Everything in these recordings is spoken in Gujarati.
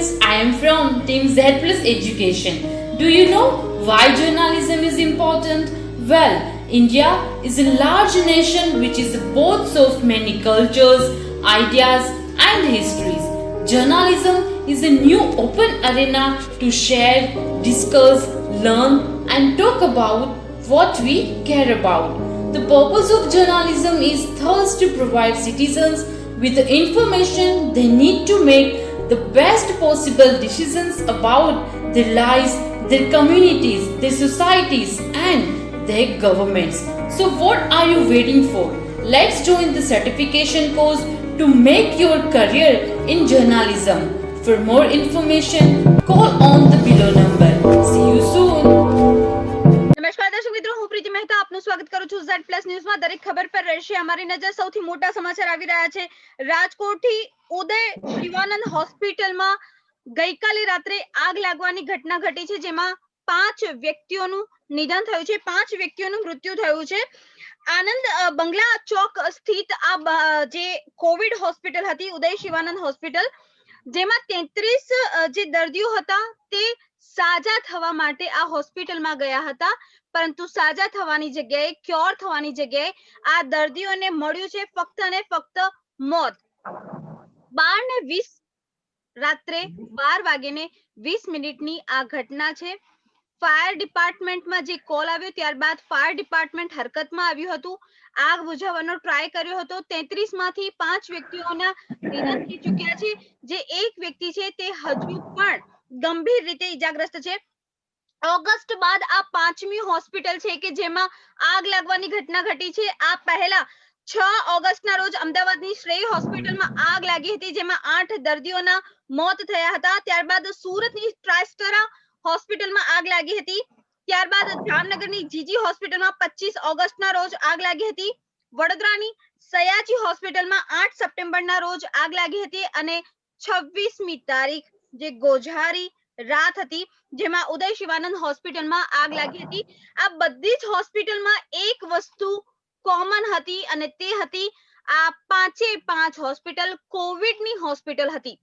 students, I am from Team Z Plus Education. Do you know why journalism is important? Well, India is a large nation which is the birth of many cultures, ideas, and histories. Journalism is a new open arena to share, discuss, learn, and talk about what we care about. The purpose of journalism is thus to provide citizens with the information they need to make the best possible decisions about their lives, their communities, their societies, and their governments. So, what are you waiting for? Let's join the certification course to make your career in journalism. For more information, call on the below number. See you soon. નમસ્કાર દર્શક મિત્રો, હું પ્રીતિ મહેતા આપનું સ્વાગત કરું છું ઝેડ પ્લસ ન્યૂઝમાં. દરેક ખબર પર રહેશે અમારી નજર. સૌથી મોટા સમાચાર આવી રહ્યા છે રાજકોટથી. ઉદય શિવાનંદ હોસ્પિટલમાં ગઈકાલે રાત્રે આગ લાગવાની ઘટના ઘટી છે, જેમાં 5 વ્યક્તિઓનું નિધન થયું છે, 5 વ્યક્તિઓનું મૃત્યુ થયું છે. આનંદ બંગલા ચોક સ્થિત આ જે કોવિડ હોસ્પિટલ હતી, ઉદય શિવાનંદ હોસ્પિટલ, જેમાં 33 જે દર્દીઓ હતા તે સાજા થવા માટે આ હોસ્પિટલમાં ગયા હતા, પરંતુ સાજા થવાની જગ્યાએ, ક્યોર થવાની જગ્યાએ આ દર્દીઓને મળ્યું છે ફક્ત અને ફક્ત મોત. 12:20 રાત્રે 12:20 આ ઘટના છે. ફાયર ડિપાર્ટમેન્ટમાં જે કોલ આવ્યો ત્યારબાદ ફાયર ડિપાર્ટમેન્ટ હરકતમાં આવ્યું હતું, આગ બુઝાવવાનો ટ્રાય કર્યો હતો. 33 માંથી 5 વ્યક્તિઓના નિધન થઈ ચૂક્યા છે. જે એક વ્યક્તિ છે તે હજુ પણ ગંભીર રીતે ઈજાગ્રસ્ત છે. ઓગસ્ટ બાદ આ 5મી હોસ્પિટલ છે કે જેમાં આગ લાગવાની ઘટના ઘટી છે. આ પહેલા 6 ઓગસ્ટના રોજ અમદાવાદની શ્રેય હોસ્પિટલમાં આગ લાગી હતી, જેમાં 8 દર્દીઓના મોત થયા હતા. ત્યારબાદ સુરતની ટ્રાઇસ્ટરા હોસ્પિટલમાં આગ લાગી હતી. ત્યારબાદ જામનગરની જીજી હોસ્પિટલમાં 25 ઓગસ્ટના રોજ આગ લાગી હતી. વડોદરાની સયાજી હોસ્પિટલમાં 8 સપ્ટેમ્બરના રોજ આગ લાગી હતી અને 26મી તારીખ જે ગોઝારી રાત હતી, જેમાં ઉદય શિવાનંદ હોસ્પિટલમાં આગ લાગી હતી. આ બધી જ હોસ્પિટલમાં એક વસ્તુ કોમન હતી અને તે હતી આ 5 હોસ્પિટલ કોવિડની હોસ્પિટલ હતી.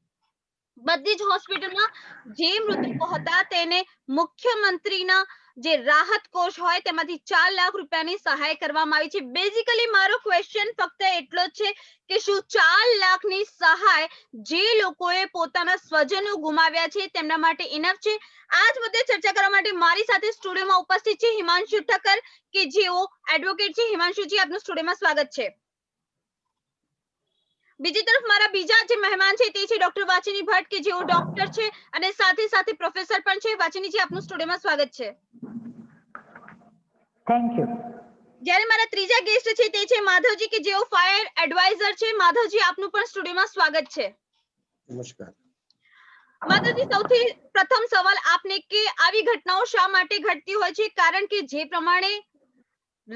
બધી જ હોસ્પિટલમાં જે મૃતકો હતા તેને મુખ્યમંત્રીના જે રાહત કોષ હોય તેમાંથી 4 લાખ રૂપિયાની સહાય કરવામાં આવી છે. બેઝિકલી મારો ક્વેશ્ચન ફક્ત એટલો જ છે કે શું 4 લાખની સહાય જે લોકોએ પોતાના સ્વજનો ગુમાવ્યા છે તેમના માટે ઇનફ છે? આ જ મુદ્દે ચર્ચા કરવા માટે મારી સાથે સ્ટુડિયોમાં ઉપસ્થિત છે હિમાંશુ ઠક્કર, કે જેઓ એડવોકેટ છે. હિમાંશુજી, આપનું સ્ટુડિયોમાં સ્વાગત છે. બીજી તરફ મારા બીજા જે મહેમાન છે તે છે ડોક્ટર વાચિની ભટ્ટ, કે જેઓ ડોક્ટર છે અને સાથે સાથે પ્રોફેસર પણ છે. વાચિનીજી, આપનું સ્ટુડિયોમાં સ્વાગત છે. Thank you. જ્યારે મારા ત્રીજા ગેસ્ટ છે તે છે માધવજી, કે જેઓ ફાયર એડવાઇઝર છે. માધવજી, આપનું પણ સ્ટુડિયોમાં સ્વાગત છે. નમસ્કાર. માધવજી, સૌથી પ્રથમ સવાલ આપને કે આવી ઘટનાઓ શા માટે ઘટતી હોય છે? કારણ કે જે પ્રમાણે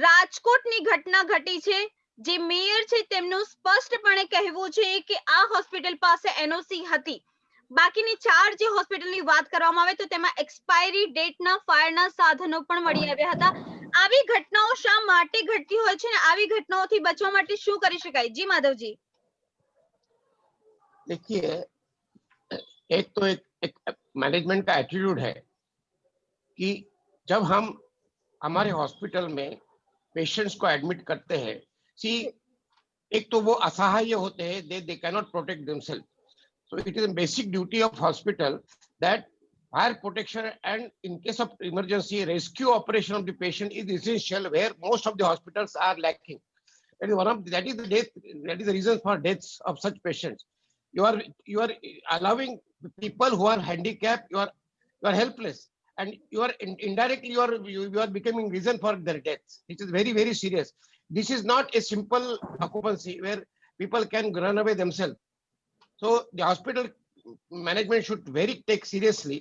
રાજકોટની ઘટના ઘટી છે, જે મેયર છે તેમનું સ્પષ્ટપણે કહેવું છે કે આ હોસ્પિટલ પાસે એનઓસી હતી. બાકીની 4 જે હોસ્પિટલની વાત કરવામાં આવે તો તેમાં એક્સપાયરી ડેટના ફાયરના સાધનો પણ મળી આવ્યા હતા. આવી ઘટનાઓ શા માટે ઘટતી હોય છે અને આવી ઘટનાઓથી બચવા માટે શું કરી શકાય? જી માધવજી. देखिए, एक तो एक मैनेजमेंट का एटीट्यूड है कि जब हम हमारे हॉस्पिटल में पेशेंट्स को एडमिट करते हैं, सी एक तो वो असहाय होते हैं, they can not protect themselves, so it is a basic duty of hospital that fire protection and in case of emergency rescue operation of the patient is essential, where most of the hospitals are lacking. That is one of that is the reason for deaths of such patients. You are allowing people who are handicapped, you are helpless, and you are indirectly you are becoming reason for their deaths. It is very, very serious. This is not a simple occupancy where people can run away themselves. So the hospital management should very take seriously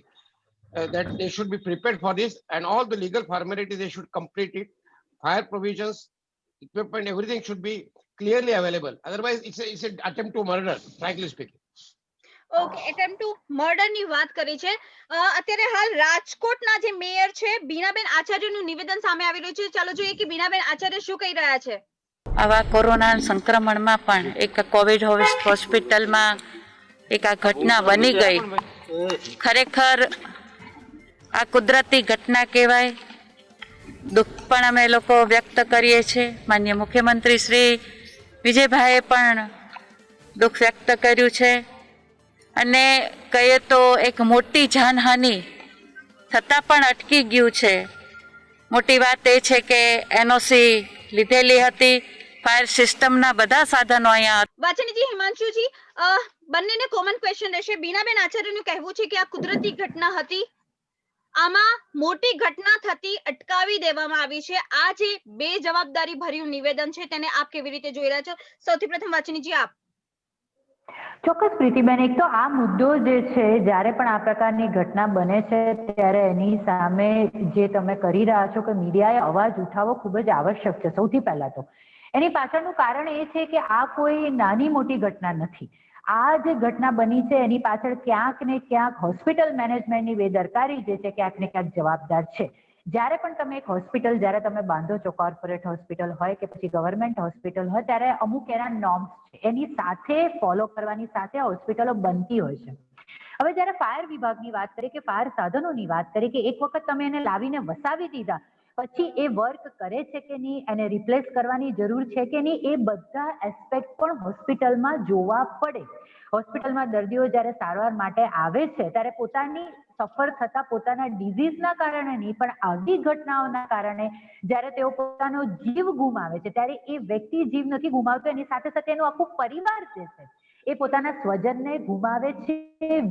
that they should be prepared for this, and all the legal formalities they should complete it. Fire provisions, equipment, everything should be clearly available. Otherwise, it's an attempt to murder, frankly speaking. Okay, attempt two murder ની વાત કરી છે. અત્યારે હાલ રાજકોટના જે મેયર છે બીનાબેન આચાર્યનું નિવેદન સામે આવી રહ્યું છે. ચાલો જોઈએ કે બીનાબેન આચાર્ય શું કહી રહ્યા છે. આવા કોરોના સંક્રમણમાં પણ એક કોવિડ હોસ્પિટલમાં એક આ ઘટના બની ગઈ ખરેખર આ કુદરતી ઘટના કહેવાય. દુઃખ પણ અમે લોકો વ્યક્ત કરીએ છીએ. માનનીય મુખ્યમંત્રી શ્રી વિજયભાઈએ પણ દુઃખ વ્યક્ત કર્યું છે. અને કહીએ તો એક મોટી જાનહાનિ છતાં પણ અટકી ગયું છે. મોટી વાત એ છે કે એનઓસી લીધેલી હતી. ફાયર સિસ્ટમના બધા સાધનો અહીંયા વાચનીજી, હિમાંશુજી, બંનેને કોમન ક્વેશ્ચન રહેશે. બીનાબેન આચાર્યનું કહેવું છે કે આ કુદરતી ઘટના હતી, આમાં મોટી ઘટના થતી અટકાવી દેવામાં આવી છે. આ જે બેજવાબદારી ભર્યું નિવેદન છે તેને આપ કેવી રીતે જોઈ રહ્યા છો? સૌથી પ્રથમ વાચનીજી આપ. ચોક્કસ પ્રીતિબેન, એક તો આ મુદ્દો જે છે, જ્યારે પણ આ પ્રકારની ઘટના બને છે ત્યારે એની સામે જે તમે કરી રહ્યા છો કે મીડિયાએ અવાજ ઉઠાવવો ખૂબ જ આવશ્યક છે. સૌથી પહેલા તો એની પાછળનું કારણ એ છે કે આ કોઈ નાની મોટી ઘટના નથી. આ જે ઘટના બની છે એની પાછળ ક્યાંક ને ક્યાંક હોસ્પિટલ મેનેજમેન્ટની બેદરકારી જે છે ક્યાંક ને ક્યાંક જવાબદાર છે. જ્યારે પણ તમે એક હોસ્પિટલ જ્યારે તમે બાંધો છો, કોર્પોરેટ હોસ્પિટલ હોય કે પછી ગવર્મેન્ટ હોસ્પિટલ હોય, ત્યારે અમુક એના નોર્મ્સ છે, એની સાથે ફોલો કરવાની સાથે હોસ્પિટલો બનતી હોય છે. હવે જ્યારે ફાયર વિભાગની વાત કરીએ કે ફાયર સાધનોની વાત કરીએ કે એક વખત તમે એને લાવીને વસાવી દીધા પછી એ વર્ક કરે છે કે નહીં, એને રિપ્લેસ કરવાની જરૂર છે કે નહીં, એ બધા એસ્પેક્ટ પણ હોસ્પિટલમાં જોવા પડે. હોસ્પિટલમાં દર્દીઓ જ્યારે સારવાર માટે આવે છે ત્યારે પોતાની સફર થતા પોતાના ડિઝીઝના કારણે નહીં પણ આવી ઘટનાઓના કારણે જ્યારે તેઓ પોતાનો જીવ ગુમાવે છે ત્યારે એ વ્યક્તિ જીવ નથી ગુમાવતો, એની સાથે સાથે એનો આખો પરિવાર જે છે એ પોતાના સ્વજનને ગુમાવે છે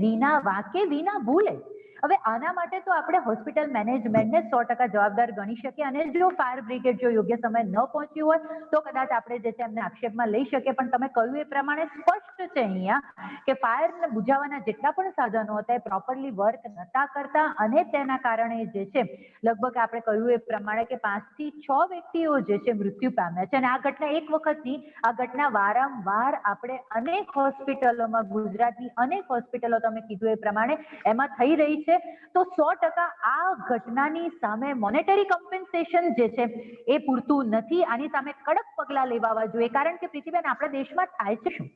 વિના વાંકે, વિના ભૂલે. હવે આના માટે તો આપણે હોસ્પિટલ મેનેજમેન્ટને 100% જવાબદાર ગણી શકીએ. અને જો ફાયર બ્રિગેડ જો યોગ્ય સમય ન પહોંચ્યું હોય તો કદાચ આપણે જે છે એમને આક્ષેપમાં લઈ શકીએ. પણ તમે કહ્યું એ પ્રમાણે સ્પષ્ટ છે અહીંયા કે ફાયરને બુઝાવવાના જેટલા પણ સાધનો હતા એ પ્રોપરલી વર્ક નતા કરતા અને તેના કારણે જે છે લગભગ આપણે કહ્યું એ પ્રમાણે કે 5 થી 6 વ્યક્તિઓ જે છે મૃત્યુ પામ્યા છે. અને આ ઘટના એક વખતની, આ ઘટના વારંવાર આપણે અનેક હોસ્પિટલોમાં, ગુજરાતની અનેક હોસ્પિટલો તમે કીધું એ પ્રમાણે એમાં થઈ રહી છે. તો 100% આ ઘટનાની સામે મોનેટરી કમ્પેન્સેશન જે છે એ પૂરતું નથી. આની સામે કડક પગલાં લેવા જોઈએ. કારણ કે પ્રીતિબેન, આપણા દેશમાં થાય છે શું,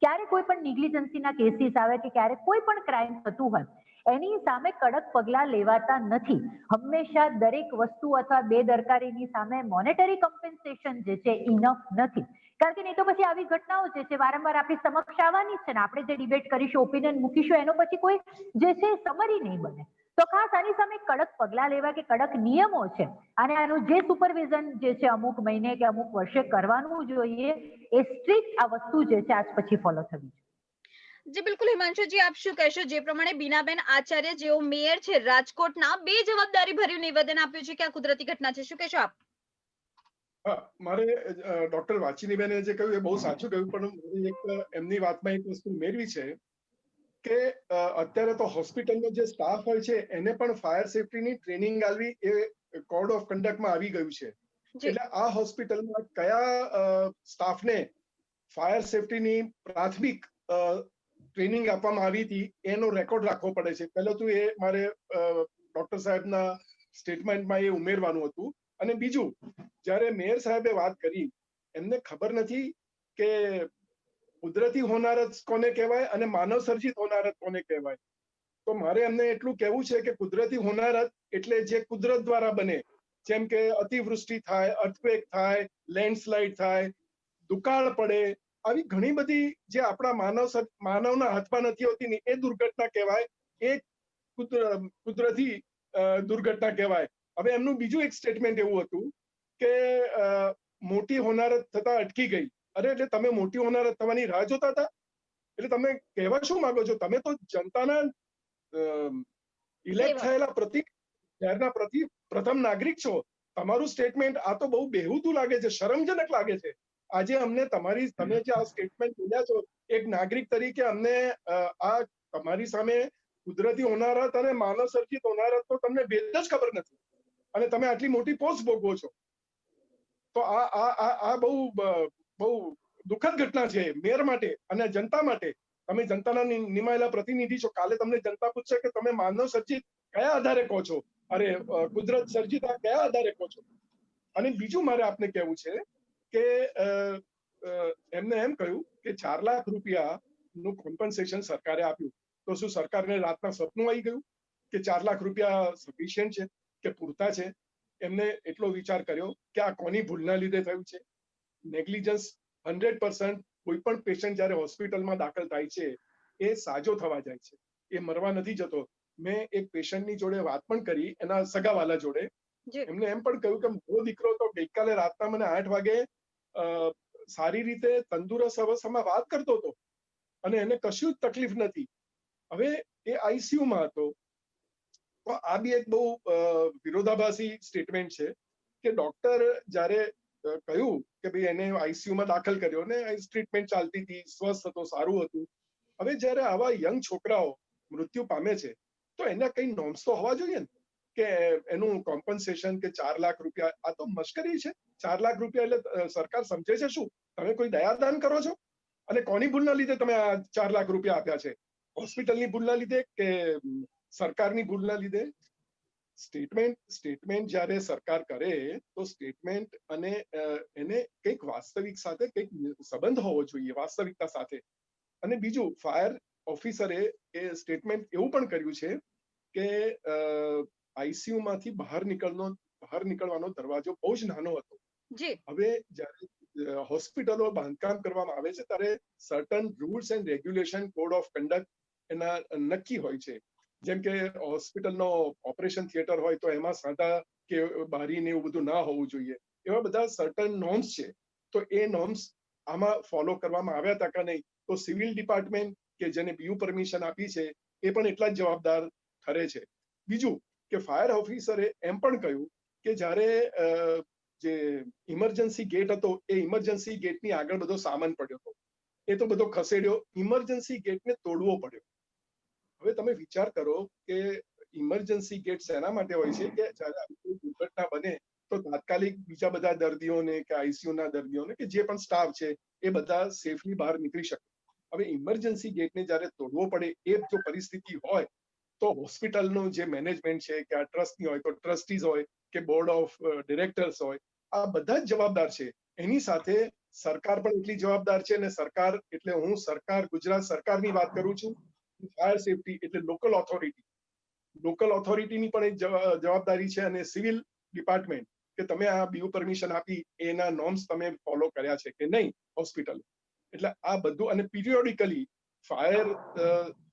ક્યારે કોઈ પણ નિગ્લિજન્સીના કેસીસ આવે કે ક્યારે કોઈ પણ ક્રાઇમ થતું હોય એની સામે કડક પગલાં લેવાતા નથી. હંમેશા દરેક વસ્તુ અથવા બેદરકારીની સામે મોનેટરી કમ્પેન્સેશન જે છે ઇનફ નથી. કારણ કે નહીં તો પછી આવી ઘટનાઓ જે છે વારંવાર આપણી સમક્ષ આવવાની છે ને આપણે જે ડિબેટ કરીશું, ઓપિનિયન મૂકીશું, એનો પછી કોઈ જે છે સમરી નહીં બને. તો ખાસ આની સામે કડક પગલાં લેવા કે કડક નિયમો છે અને આનું જે સુપરવિઝન જે છે અમુક મહિને કે અમુક વર્ષે કરવાનું જોઈએ એ સ્ટ્રિક્ટ આ વસ્તુ જે છે આજ પછી ફોલો થવી જોઈએ. જી બિલકુલ. હિમાંશુજી, આપ શું કહેશો? જે પ્રમાણે બીનાબેન આચાર્ય જેઓ મેયર છે રાજકોટના, બે જવાબદારી ભર્યું નિવેદન આપ્યું છે કે આ કુદરતી ઘટના છે, શું કહેશો આપ? મારે ડોક્ટર વાચીનીબેને જે કહ્યું એ બહુ સાચું કહ્યું, પણ એક એમની વાતમાં એક વસ્તુ ઉમેરવી છે કે અત્યારે તો હોસ્પિટલનો જે સ્ટાફ હોય છે એને પણ ફાયર સેફટીની ટ્રેનિંગ આલવી એ કોડ ઓફ કન્ડક્ટમાં આવી ગયું છે. એટલે આ હોસ્પિટલમાં કયા સ્ટાફને ફાયર સેફટીની પ્રાથમિક ટ્રેનિંગ આપવામાં આવી હતી એનો રેકોર્ડ રાખવો પડે છે. પહેલું તો એ મારે ડોક્ટર સાહેબના સ્ટેટમેન્ટમાં એ ઉમેરવાનું હતું. અને બીજું, જ્યારે મેયર સાહેબે વાત કરી, એમને ખબર નથી કે કુદરતી હોનારત કોને કહેવાય અને માનવ સર્જિત હોનારત કોને કહેવાય. તો મારે એમને એટલું કહેવું છે કે કુદરતી હોનારત એટલે જે કુદરત દ્વારા બને, જેમ કે અતિવૃષ્ટિ થાય, અર્થક્વેક થાય, લેન્ડસ્લાઇડ થાય, દુકાળ પડે, આવી ઘણી બધી જે આપણા માનવના હાથમાં નથી હોતી ને એ દુર્ઘટના કહેવાય, એ કુદરતી દુર્ઘટના કહેવાય. હવે એમનું બીજું એક સ્ટેટમેન્ટ એવું હતું કે મોટી હોનારત થતા અટકી ગઈ. અરે એટલે તમે મોટી હોનારત થવાની રાહ જોતા હતા? એટલે તમે કહેવા શું માંગો છો? તમે તો જનતાના ઇલેક્ટ થયેલા શહેરના પ્રથમ નાગરિક છો. તમારું સ્ટેટમેન્ટ આ તો બહુ બેહુદું લાગે છે, શરમજનક લાગે છે. આજે અમને તમે જે આ સ્ટેટમેન્ટ બોલ્યા છો એક નાગરિક તરીકે, અમને આ તમારી સામે કુદરતી હોનારત અને માનવ સર્જિત હોનારત તો તમને ભેદ જ ખબર નથી અને તમે આટલી મોટી પોસ્ટ ભોગવો છો. તો આ બહુ દુઃખદ ઘટના છે મેયર માટે અને જનતા માટે. તમે જનતાના નિમાયેલા પ્રતિનિધિ છો. કાલે તમને જનતા પૂછશે કે તમે માનવ સર્જિત કયા આધારે કહો છો, અરે કુદરત સર્જિત આ કયા આધારે કહો છો. અને બીજું મારે આપને કહેવું છે કે એમને એમ કહ્યું કે 4 લાખ રૂપિયાનું કોમ્પન્સેશન સરકારે આપ્યું. તો શું સરકારને રાતના સપનું આવી ગયું કે 4 લાખ રૂપિયા સફિશિયન્ટ છે કે પૂરતા છે? એમને એટલો વિચાર કર્યો કે આ કોની ભૂલના લીધે થયું છે? નેગ્લિજન્સ 100%. કોઈ પણ પેશન્ટ જ્યારે હોસ્પિટલમાં દાખલ થાય છે એ સાજો થવા જાય છે, એ મરવા નથી જતો. મેં એક પેશન્ટની જોડે વાત પણ કરી, એના સગાવાલા જોડે. એમને એમ પણ કહ્યું કે મારો દીકરો તો ગઈકાલે રાતના મને 8 વાગે સારી રીતે તંદુરસ્ત અવસ્થામાં વાત કરતો હતો અને એને કશું જ તકલીફ નથી. હવે એ આઈસીયુમાં હતો. તો આ બી એક બહુ વિરોધાભાસી સ્ટેટમેન્ટ છે કે ડોક્ટર જ્યારે કહ્યું કે ભાઈ એને આઈસીયુમાં દાખલ કર્યો ને ટ્રીટમેન્ટ ચાલતી હતી, સ્વસ્થ હતો, સારું હતું. હવે જ્યારે આવા યંગ છોકરાઓ મૃત્યુ પામે છે તો એના કઈ નોર્મ્સ તો હોવા જોઈએ ને, કે એનું કોમ્પન્સેશન કે 4 લાખ રૂપિયા, આ તો મશ્કરી છે. 4 લાખ રૂપિયા એટલે સરકાર સમજે છે શું? તમે કોઈ દયાદાન કરો છો? અને કોની ભૂલના લીધે તમે આ 4 લાખ રૂપિયા આપ્યા છે? હોસ્પિટલની ભૂલના લીધે કે સરકારની ભૂલના લીધે? સ્ટેટમેન્ટ જ્યારે સરકાર કરે તો સ્ટેટમેન્ટ અને એને કંઈક વાસ્તવિક સાથે કંઈક સંબંધ હોવો જોઈએ, વાસ્તવિકતા સાથે. અને બીજું, ફાયર ઓફિસરે એ સ્ટેટમેન્ટ એવું પણ કર્યું છે કે આઈસીયુ માંથી બહાર નીકળવાનો દરવાજો બહુ જ નાનો હતો. હવે જ્યારે હોસ્પિટલો બાંધકામ કરવામાં આવે છે ત્યારે certain rules and regulation, code of conduct એના નક્કી હોય છે. જેમ કે હોસ્પિટલનો ઓપરેશન થિયેટર હોય તો એમાં સાંધા કે બારી ને એવું બધું ના હોવું જોઈએ. એવા બધા સર્ટન નોર્મ્સ છે. તો એ નોર્મ્સ આમાં ફોલો કરવામાં આવ્યા હતા કે નહીં? તો સિવિલ ડિપાર્ટમેન્ટ કે જેને બીયુ પરમિશન આપી છે એ પણ એટલા જ જવાબદાર ઠરે છે. બીજું કે ફાયર ઓફિસરે એમ પણ કહ્યું કે જ્યારે જે ઇમરજન્સી ગેટ હતો એ ઇમરજન્સી ગેટની આગળ બધો સામાન પડ્યો હતો, એ તો બધો ખસેડ્યો, ઇમરજન્સી ગેટને તોડવો પડ્યો. હવે તમે વિચાર કરો કે ઇમરજન્સી ગેટ શેના માટે હોય છે કે જ્યારે કોઈ દુર્ઘટના બને તો તાત્કાલિક બીજા બધા દર્દીઓને કે આઈસીયુના દર્દીઓને કે જે પણ સ્ટાફ છે એ બધા સેફલી બહાર નીકળી શકે. હવે ઇમરજન્સી ગેટને જ્યારે તોડવો પડે એ જો પરિસ્થિતિ હોય તો હોસ્પિટલનું જે મેનેજમેન્ટ છે કે આ ટ્રસ્ટની હોય તો ટ્રસ્ટીઝ હોય કે બોર્ડ ઓફ ડિરેક્ટર્સ હોય, આ બધા જ જવાબદાર છે. એની સાથે સરકાર પણ એટલી જવાબદાર છે. અને સરકાર એટલે હું ગુજરાત સરકારની વાત કરું છું. ફાયર સેફટી એટલે લોકલ ઓથોરિટીની પણ એક જવાબદારી છે. અને સિવિલ ડિપાર્ટમેન્ટ કે તમે આ બીયુ પરમિશન આપી એના નોર્મ્સ તમે ફોલો કર્યા છે કે નહીં હોસ્પિટલ. એટલે આ બધું, અને પિરિયોડિકલી ફાયર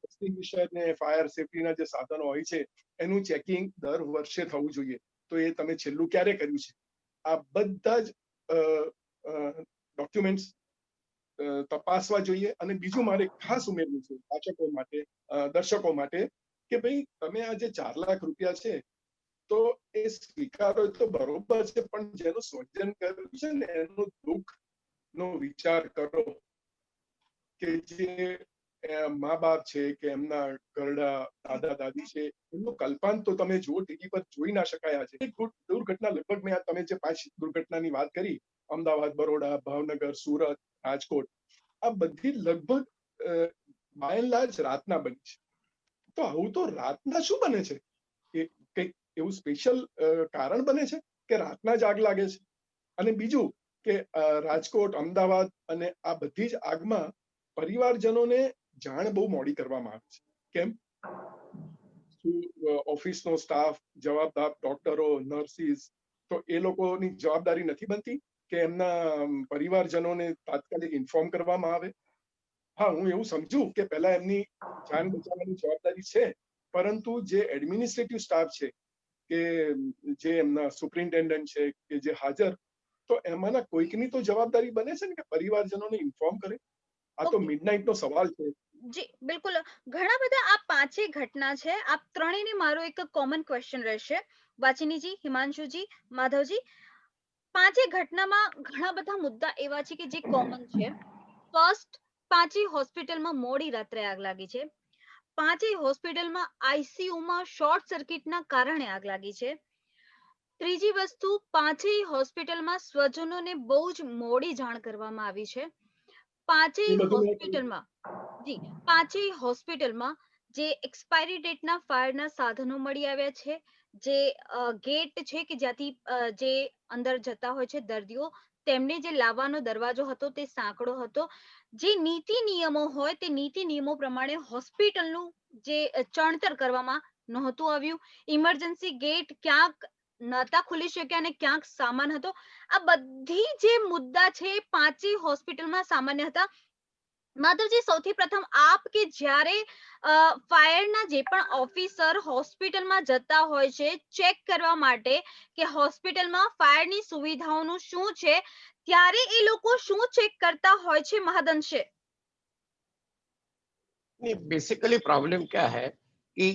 એક્સટિંગ્વિશર ને ફાયર સેફટીના જે સાધનો હોય છે એનું ચેકિંગ દર વર્ષે થવું જોઈએ. તો એ તમે છેલ્લું ક્યારે કર્યું છે? આ બધા જ ડોક્યુમેન્ટ્સ તપાસવા જોઈએ. અને બીજું મારે ખાસ ઉમેરવું છે વાચકો માટે, દર્શકો માટે, કે ભાઈ તમે આ જે 4 લાખ રૂપિયા છે તો એ સ્વીકારો તો બરોબર છે, પણ જેનું સર્જન કર્યું છે ને એનું દુઃખ નો વિચાર કરો. કે જે મા બાપ છે કે એમના ઘરડા દાદા દાદી છે એમનું કલ્પાંત તો તમે જુઓ, ટીવી પર જોઈ ના શકાયા છે. એક દુર્ઘટના લગભગ મેં તમે જે 5 દુર્ઘટનાની વાત કરી, અમદાવાદ, બરોડા, ભાવનગર, સુરત, રાજકોટ, આ બધી લગભગ બાય એન્ડ લાર્જ રાતના બની છે. તો આવું તો રાતના શું બને છે? એ કંઈક એવું સ્પેશિયલ કારણ બને છે કે રાતના જ આગ લાગે છે? અને બીજું કે રાજકોટ, અમદાવાદ અને આ બધી જ આગમાં પરિવારજનોને જાણ બહુ મોડી કરવામાં આવે છે. કેમ? ઓફિસનો સ્ટાફ, જવાબદાર ડોક્ટરો, નર્સિસ, તો એ લોકોની જવાબદારી નથી બનતી કે એમના પરિવારજનોને તાત્કાલિક ઇન્ફોર્મ કરવામાં આવે? હા, હું એવું સમજુ કે પહેલા એમની જાન બચાવવાની જવાબદારી છે, પરંતુ જે એડમિનિસ્ટ્રેટિવ સ્ટાફ છે કે જે એમના સુપ્રિન્ટેન્ડન્ટ છે કે જે હાજર, તો એમાંના કોઈકની તો જવાબદારી બને છે ને કે પરિવારજનોને ઇન્ફોર્મ કરે. આ તો મિડનાઇટ નો સવાલ છે. જી બિલકુલ. ઘણા બધા આ 5 ઘટના છે. આપ ત્રણેયને મારો એક કોમન ક્વેશ્ચન રહેશે, વાચિનીજી, હિમાંશુજી, માધવજી. 5 ઘટનામાં ઘણા બધા મુદ્દા એવા છે કે જે કોમન છે. ફર્સ્ટ, 5 હોસ્પિટલમાં મોડી રાત્રે આગ લાગી છે. 5 હોસ્પિટલમાં આઈસીયુમાં શોર્ટ સર્કિટના કારણે આગ લાગી છે. ત્રીજી વસ્તુ, 5 હોસ્પિટલમાં સ્વજનોને બહુ જ મોડી જાણ કરવામાં આવી છે. 5 હોસ્પિટલમાં જી 5 હોસ્પિટલમાં જે એક્સપાયરી ડેટના ફાયરના સાધનો મળી આવ્યા છે, જે ગેટ છે કે જ્યાંથી જે અંદર જતા હોય છે દર્દીઓ, તેમને જે લાવવાનો દરવાજો હતો તે સાંકડો હતો. જે નીતિ નિયમો હોય તે નીતિ નિયમો પ્રમાણે હોસ્પિટલનું જે ચણતર કરવામાં નહોતું આવ્યું, ઇમરજન્સી ગેટ ક્યાંક નહોતા ખુલી શક્યા અને ક્યાંક સામાન હતો. આ બધી જે મુદ્દા છે પાંચેય હોસ્પિટલમાં સામાન્ય હતા. માધવજી, સૌથી પ્રથમ આપ કે જ્યારે ફાયરના જે પણ ઓફિસર હોસ્પિટલમાં જતા હોય છે ચેક કરવા માટે કે હોસ્પિટલમાં ફાયરની સુવિધાઓનું શું છે, ત્યારે એ લોકો શું ચેક करता હોય છે મહદઅંશે? नहीं, बेसिकली प्रॉब्लम क्या है कि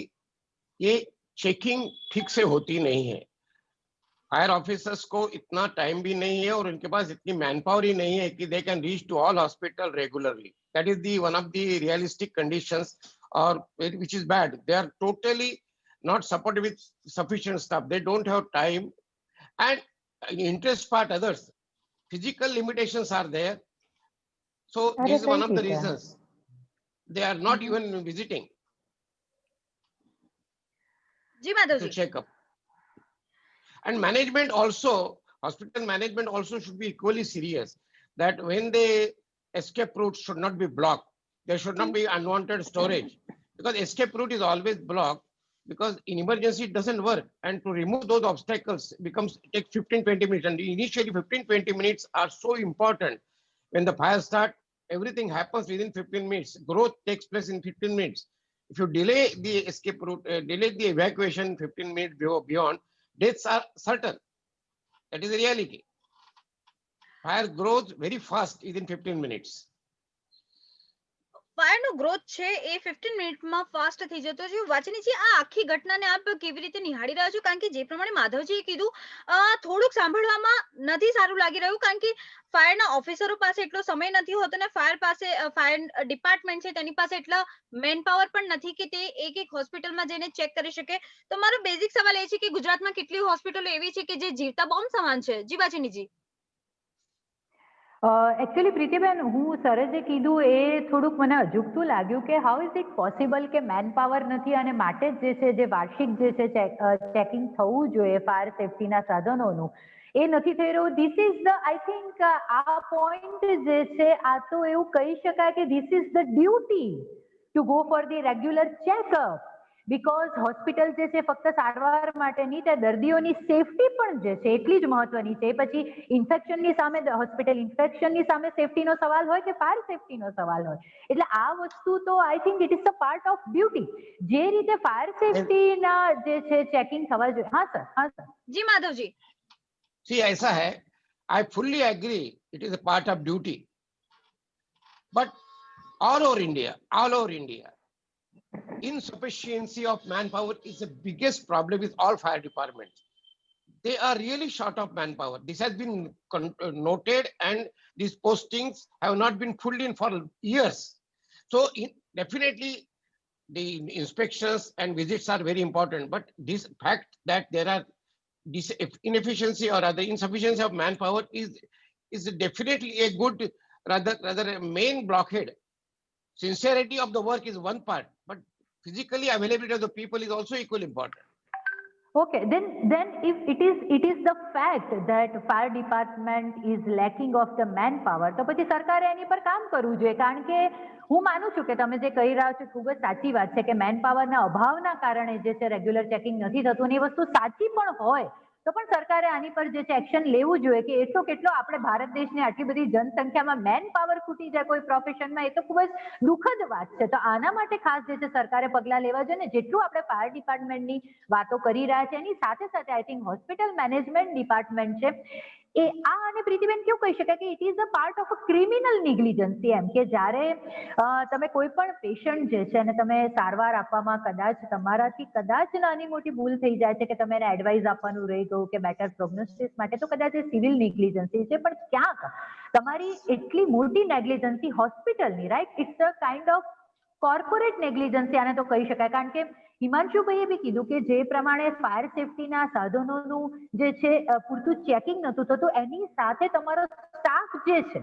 ये चेकिंग ठीक से होती नहीं है. फायर ऑफिसर्स को इतना टाइम भी नहीं है और उनके पास इतनी मैन पावर ही नहीं है कि they can reach to all hospital regularly. That is the one of the realistic conditions और which is bad. They are totally not supported with sufficient staff. They don't have time and interest part others. Physical limitations are there. So this is one of the reasons they are not even visiting જી to Madhavji. check up. And management also, hospital management also should be equally serious that when the escape routes should not be blocked. There should not be unwanted storage because escape route is always blocked because in emergency it doesn't work. And to remove those obstacles takes 15-20 minutes. And initially 15-20 minutes are so important. When the fire starts, everything happens within 15 minutes. Growth takes place in 15 minutes. If you delay the escape route, delay the evacuation 15 minutes beyond, deaths are certain. That is the reality. Fire grows very fast within 15 minutes. ફાયરનો growth છે એ 15 મિનિટમાં ફાસ્ટ થઈ જતો છે. વાચનીજી, આ આખી ઘટનાને આપ કેવી રીતે નિહાળી રહ્યા છો? કારણ કે જે પ્રમાણે માધવજીએ કીધું થોડુંક સાંભળવામાં નથી સારું લાગી રહ્યું, કારણ કે ફાયરના ઓફિસરો પાસે એટલો સમય નથી હોતો ને ફાયર ડિપાર્ટમેન્ટ છે તેની પાસે એટલા મેન પાવર પણ નથી કે તે એક એક હોસ્પિટલમાં જઈને ચેક કરી શકે. તો મારો બેઝિક સવાલ એ છે કે ગુજરાતમાં કેટલી હોસ્પિટલો એવી છે કે જે જીવતા બોમ્બ સમાન છે? જી વાચનીજી. એકચ્યુઅલી પ્રીતિબેન, હું સરે જે કીધું એ થોડુંક મને અજુગતું લાગ્યું કે હાઉ ઇઝ ઇટ પોસિબલ કે મેન પાવર નથી અને માટે જ જે છે જે વાર્ષિક જે છે ચેકિંગ થવું જોઈએ ફાયર સેફટીના સાધનોનું એ નથી થઈ રહ્યું. This is the I think આ પોઈન્ટ જે છે આ તો એવું કહી શકાય કે this is the duty to go for the regular checkup. Because hospital જે છે ફક્ત સારવાર માટે નહીં, ત્યાં દર્દીઓની સેફટી પણ જે છે એટલી જ મહત્વની છે. પછી ઇન્ફેક્શનની સામે હોસ્પિટલ ઇન્ફેક્શનની સામે સેફટીનો સવાલ હોય કે ફાયર સેફટીનો સવાલ હોય, એટલે આ વસ્તુ તો I think it is the part of duty. જે રીતે ફાયર સેફટીના જે છે ચેકિંગ થવા જોઈએ. હા સર, હા સર. જી માધવજી. See, ऐसा है, I fully agree it is a part of duty. But all over India, insufficiency of manpower is the biggest problem with all fire departments. They are really short of manpower. This has been noted and these postings have not been filled in for years. So definitely the inspections and visits are very important. But this fact that there are this inefficiency or other insufficiency of manpower is definitely a good, rather a main blockhead. Sincerity of the work is one part, but physically availability of the people is also equally important. Okay, then if it is the fact that fire department is lacking of the manpower, તો પછી સરકારે એની પર કામ કરવું જોઈએ. કારણ કે હું માનું છું કે તમે જે કહી રહ્યા છો ખૂબ જ સાચી વાત છે કે મેન પાવરના અભાવના કારણે જે છે રેગ્યુલર ચેકિંગ નથી થતું, અને એ વસ્તુ સાચી પણ હોય તો પણ સરકારે આની પર જે છે એક્શન લેવું જોઈએ કે એટલો કેટલો આપણે ભારત દેશની આટલી બધી જનસંખ્યામાં મેન પાવર ખૂટી જાય કોઈ પ્રોફેશનમાં, એ તો ખૂબ જ દુઃખદ વાત છે. તો આના માટે ખાસ જે છે સરકારે પગલાં લેવા જોઈએ ને. જેટલું આપણે ફાયર ડિપાર્ટમેન્ટની વાતો કરી રહ્યા છે એની સાથે સાથે I think hospital management department છે એ આ, અને પ્રીતિબેન કેવું કહી શકાય કે it is a part of a criminal negligency. એમ કે જ્યારે તમે કોઈ પણ પેશન્ટ જે છે અને તમે સારવાર આપવામાં કદાચ તમારાથી કદાચ નાની મોટી ભૂલ થઈ જાય છે કે તમે એને એડવાઇસ આપવાનું રહી ગયું કે બેટર પ્રોગ્નોસિસ માટે, તો કદાચ એ સિવિલ નિગ્લિજન્સી છે. પણ ક્યાંક તમારી એટલી મોટી નેગ્લિજન્સી હોસ્પિટલની, right, it's a kind of corporate negligence આને તો કહી શકાય. કારણ કે હિમાંશુભાઈએ બી કીધું કે જે પ્રમાણે ફાયર સેફટીના સાધનોનું જે છે પૂરતું ચેકિંગ નહોતું થતું, એની સાથે તમારો સ્ટાફ જે છે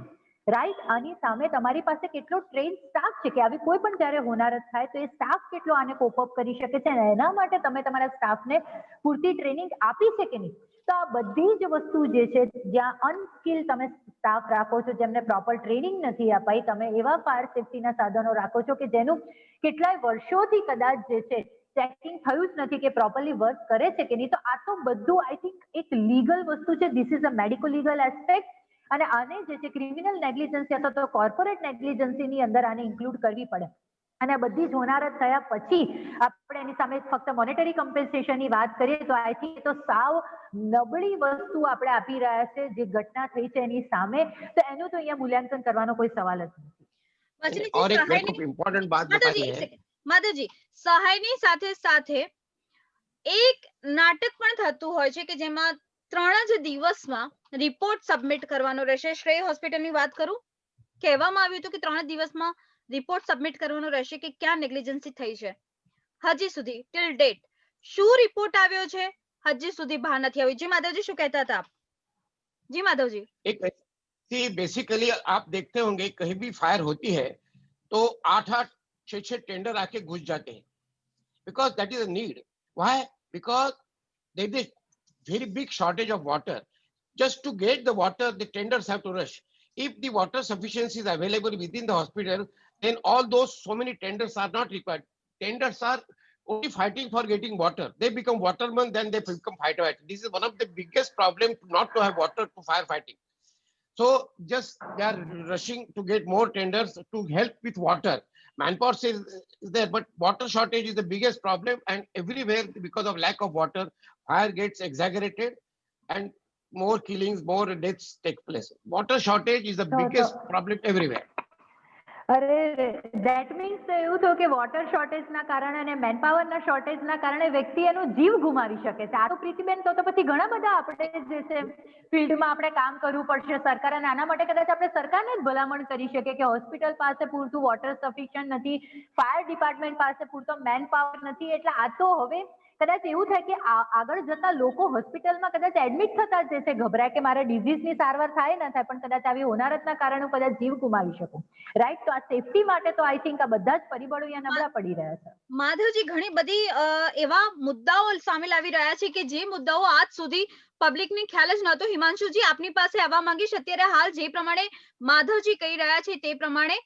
રાઈટ. આની સામે તમારી પાસે કેટલો ટ્રેન સ્ટાફ છે કે આવી કોઈ પણ જ્યારે હોનારત થાય તો એ સ્ટાફ કેટલો આને કોપઅપ કરી શકે છે અને એના માટે તમે તમારા સ્ટાફને પૂરતી ટ્રેનિંગ આપી છે કે નહીં. તો આ બધી જ વસ્તુ જે છે, જ્યાં અનસ્કિલ તમે સ્ટાફ રાખો છો, જેમને પ્રોપર ટ્રેનિંગ નથી અપાઈ, તમે એવા ફાયર સેફટીના સાધનો રાખો છો કે જેનું કેટલાય વર્ષોથી કદાચ જે છે ચેકિંગ થયું જ નથી કે પ્રોપરલી વર્ક કરે છે કે નહીં. તો આ તો બધું આઈ થિંક એક લીગલ વસ્તુ છે. This is a medico legal aspect અને આને જે છે ક્રિમિનલ નેગ્લિજન્સી અથવા તો કોર્પોરેટ નેગ્લિજન્સીની અંદર આને ઇન્ક્લુડ કરવી પડે. અને આ બધી જ હોનારત થયા પછી આપણે એની સામે ફક્ત મોનેટરી કમ્પેન્સેશનની વાત કરીએ તો આઈ થિંક તો સાવ નબળી વસ્તુ આપણે આપી રહ્યા છે જે ઘટના થઈ છે એની સામે. તો એનું તો અહીંયા મૂલ્યાંકન કરવાનો કોઈ સવાલ જ નથી. और एक मेरे को इम्पोर्टेंट बात बतानी है માધવજી, સહાયની સાથે સાથે એક નાટક પણ થતું હોય છે કે જેમાં 3 જ દિવસમાં રિપોર્ટ સબમિટ કરવાનો રહેશે. શ્રેય હોસ્પિટલની વાત કરું, કહેવામાં આવ્યું હતું કે 3 દિવસમાં રિપોર્ટ સબમિટ કરવાનો રહેશે કે ક્યાં નેગ્લિજન્સી થઈ છે. હજી સુધી ટિલ ડેટ શું રિપોર્ટ આવ્યો છે હજી સુધી બહાર નથી આવ્યું. જી માધવજી, શું કહેતા હતા આપ? જી માધવજી. एक बेसिकली आप देखते होंगे कहीं भी फायर होती है तो 8-8 6-6 टेंडर आके घुस जाते हैं because that is a need. Why? Because there is a very big shortage of water. Just to get the water, the tenders have to rush. If the water sufficiency is available within the hospital, then all those so many tenders are not required. Tenders are only fighting for getting water. They become watermen, then they become fighter. This is one of the biggest problems, not to have water to firefighting. So just they are rushing to get more tenders to help with water. Manpower is there, but water shortage is the biggest problem, and everywhere because of lack of water, fire gets exaggerated and more killings, more deaths take place. Water shortage is the biggest problem everywhere. અરે ધેટ મીન્સ તો એવું થયું કે વોટર શોર્ટેજના કારણે અને મેનપાવરના શોર્ટેજના કારણે વ્યક્તિ એનો જીવ ગુમાવી શકે છે. આ તો પ્રીતિબેન તો પછી ઘણા બધા આપણે જે છે ફિલ્ડમાં આપણે કામ કરવું પડશે સરકાર, અને આના માટે કદાચ આપણે સરકારને જ ભલામણ કરી શકીએ કે હોસ્પિટલ પાસે પૂરતું વોટર સફિશિયન્ટ નથી, ફાયર ડિપાર્ટમેન્ટ પાસે પૂરતો મેન પાવર નથી. એટલે આ તો હવે કદાચ એવું થાય કે આગળ જતા લોકો હોસ્પિટલમાં કદાચ એડમિટ થતા જ છે, ગભરાય કે મારે ડિઝીઝની સારવાર થાય ના થાય, પણ કદાચ આવી હોનારતના કારણે કદાચ જીવ ગુમાવી શકું. રાઈટ. તો આ સેફટી માટે તો આઈ થિંક આ બધા જ પરિબળો અહીંયા નબળા પડી રહ્યા છે. માધવજી, ઘણી બધી એવા મુદ્દાઓ સામે આવી રહ્યા છે કે જે મુદ્દાઓ આજ સુધી પબ્લિકને ખ્યાલ જ નહોતો. હિમાંશુજી, આપની પાસે આવવા માંગીશ. અત્યારે હાલ જે પ્રમાણે માધવજી કહી રહ્યા છે તે પ્રમાણે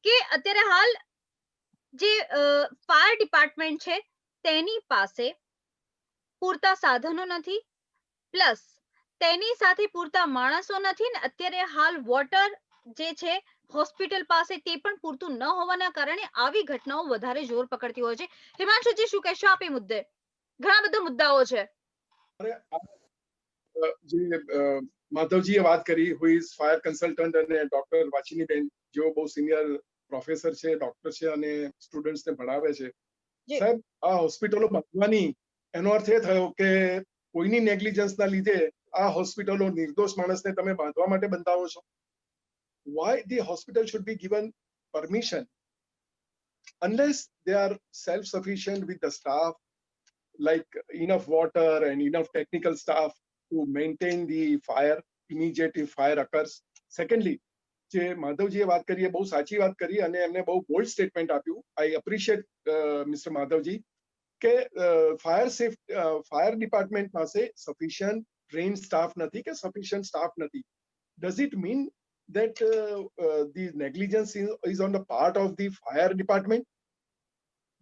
કે અત્યારે હાલ જે ફાયર ડિપાર્ટમેન્ટ છે તેની પાસે પૂરતા સાધનો નથી, પ્લસ તેની સાથે પૂરતા માણસો નથી, ને અત્યારે હાલ વોટર જે છે હોસ્પિટલ પાસે તે પણ પૂરતું ન હોવાના કારણે આવી ઘટનાઓ વધારે જોર પકડતી હોય છે. હિમાંશુજી, શું કહેશો આપ એ મુદ્દે? ઘણા બધા મુદ્દાઓ છે. જે માધવજીએ વાત કરી, હુ ઇઝ ફાયર કન્સલ્ટન્ટ, અને ડોક્ટર વાચિનીબેન જેઓ બહુ સિનિયર પ્રોફેસર છે, ડોક્ટર છે અને સ્ટુડન્ટ્સને ભણાવે છે. સાહેબ, આ હોસ્પિટલો બાંધવાની એનો અર્થ એ થયો કે કોઈની નેગ્લિજન્સના લીધે આ હોસ્પિટલો નિર્દોષ માણસને તમે બાંધવા માટે બંધાવો છો. Why the hospital should be given permission unless they are self-sufficient with the staff, like enough water and enough technical staff to maintain the fire immediate if fire occurs. Secondly, જે માધવજીએ વાત કરી એ બહુ સાચી વાત કરી અને એમને બહુ બોલ્ડ સ્ટેટમેન્ટ આપ્યું. આઈ એપ્રિશિએટ મિસ્ટર માધવજી કે ફાયર ડિપાર્ટમેન્ટ પાસે સફિશિયન્ટ ટ્રેન સ્ટાફ નથી કે સફિશિયન્ટ સ્ટાફ નથી. Does it mean that the negligence is on the part of the fire department?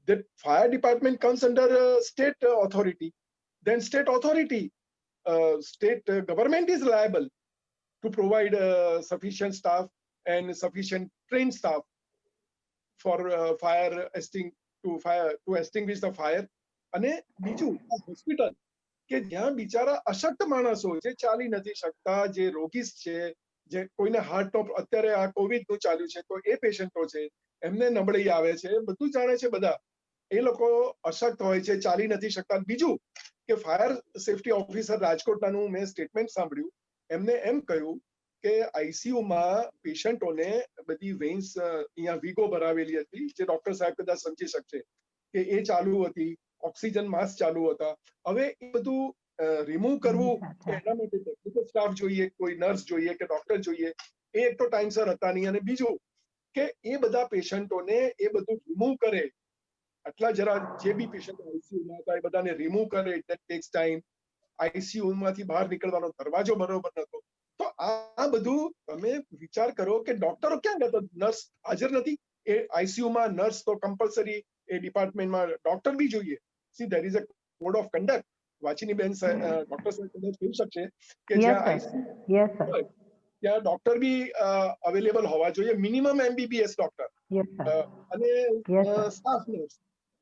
The fire department comes under state authority. Then state authority, state government is liable to provide sufficient staff and sufficient trained staff for to extinguish the fire. અને બીજું હોસ્પિટલ કે જ્યાં બિચારા અશક્ત માણસો જે ચાલી નથી શકતા, જે રોગીસ છે, જે કોઈને હાર્ટનો અત્યારે આ કોવિડનું ચાલ્યું છે તો એ પેશન્ટો છે, એમને નબળી આવે છે, બધું જાણે છે બધા. એ લોકો અશક્ત હોય છે, ચાલી નથી શકતા. બીજું કે ફાયર સેફટી ઓફિસર રાજકોટનું મેં સ્ટેટમેન્ટ સાંભળ્યું, એમને એમ કહ્યું કે આઈસીયુમાં પેશન્ટોને બધી વેન્સ અહીંયા વીગો ભરાવેલી હતી, જે ડોક્ટર સાહેબ કદાચ સમજી શકશે કે એ ચાલુ હતી, ઓક્સિજન માસ્ક ચાલુ હતા. હવે એ બધું રિમૂવ કરવું એના માટે ટેકનિકલ સ્ટાફ જોઈએ, કોઈ નર્સ જોઈએ કે ડોક્ટર જોઈએ. એ એક તો ટાઈમસર હતા નહીં, અને બીજું કે એ બધા પેશન્ટોને એ બધું રિમૂવ કરે, આટલા જરા જે બી પેશન્ટ આઈસીયુમાં હતા એ બધાને રિમૂવ કરે, ઇટ ટેક્સ ટાઈમ. આઈસીયુ માંથી બહાર નીકળવાનો દરવાજો બરોબર નતો. તો આ બધું તમે વિચાર કરો કે ડોક્ટરો ક્યાં ગયા? નર્સ હાજર નથી. એ આઈસીયુમાં નર્સ તો કમ્પલસરી, એ ડિપાર્ટમેન્ટમાં ડોક્ટર બી જોઈએ. See there is a code of conduct. વાચીની બેન ડોક્ટર સાહેબ કદાચ કહી શકશે કે જ્યાં આઈસીયુ ત્યાં ડોક્ટર બી અવેલેબલ હોવા જોઈએ, મિનિમમ MBBS ડોક્ટર અને staff nurse,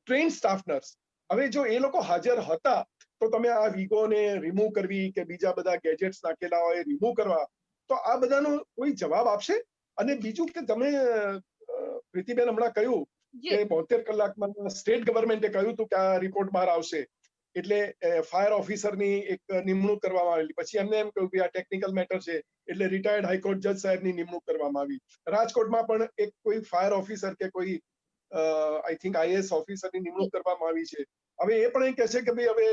train staff nurse. હવે જો એ લોકો હાજર હતા તો તમે આ વિગોને રિમૂવ કરવી કે બીજા બધા ગેજેટ્સ નાખેલા હોય રિમૂવ કરવા, તો આ બધાનો કોઈ જવાબ આપશે? અને બીજું કે તમે પ્રીતિબેન હમણાં કહ્યું કે 72 કલાકમાં સ્ટેટ ગવર્મેન્ટે કહ્યું હતું કે આ રિપોર્ટ બહાર આવશે, એટલે ફાયર ઓફિસરની એક નિમણૂક કરવામાં આવેલી. પછી એમને એમ કહ્યું કે આ ટેકનિકલ મેટર છે, એટલે રિટાયર્ડ હાઈકોર્ટ જજ સાહેબની નિમણૂક કરવામાં આવી. રાજકોટમાં પણ એક કોઈ ફાયર ઓફિસર કે કોઈ આઈ થિંક IAS ઓફિસરની નિમણૂક કરવામાં આવી છે. હવે એ પણ એ કહે છે કે ભાઈ હવે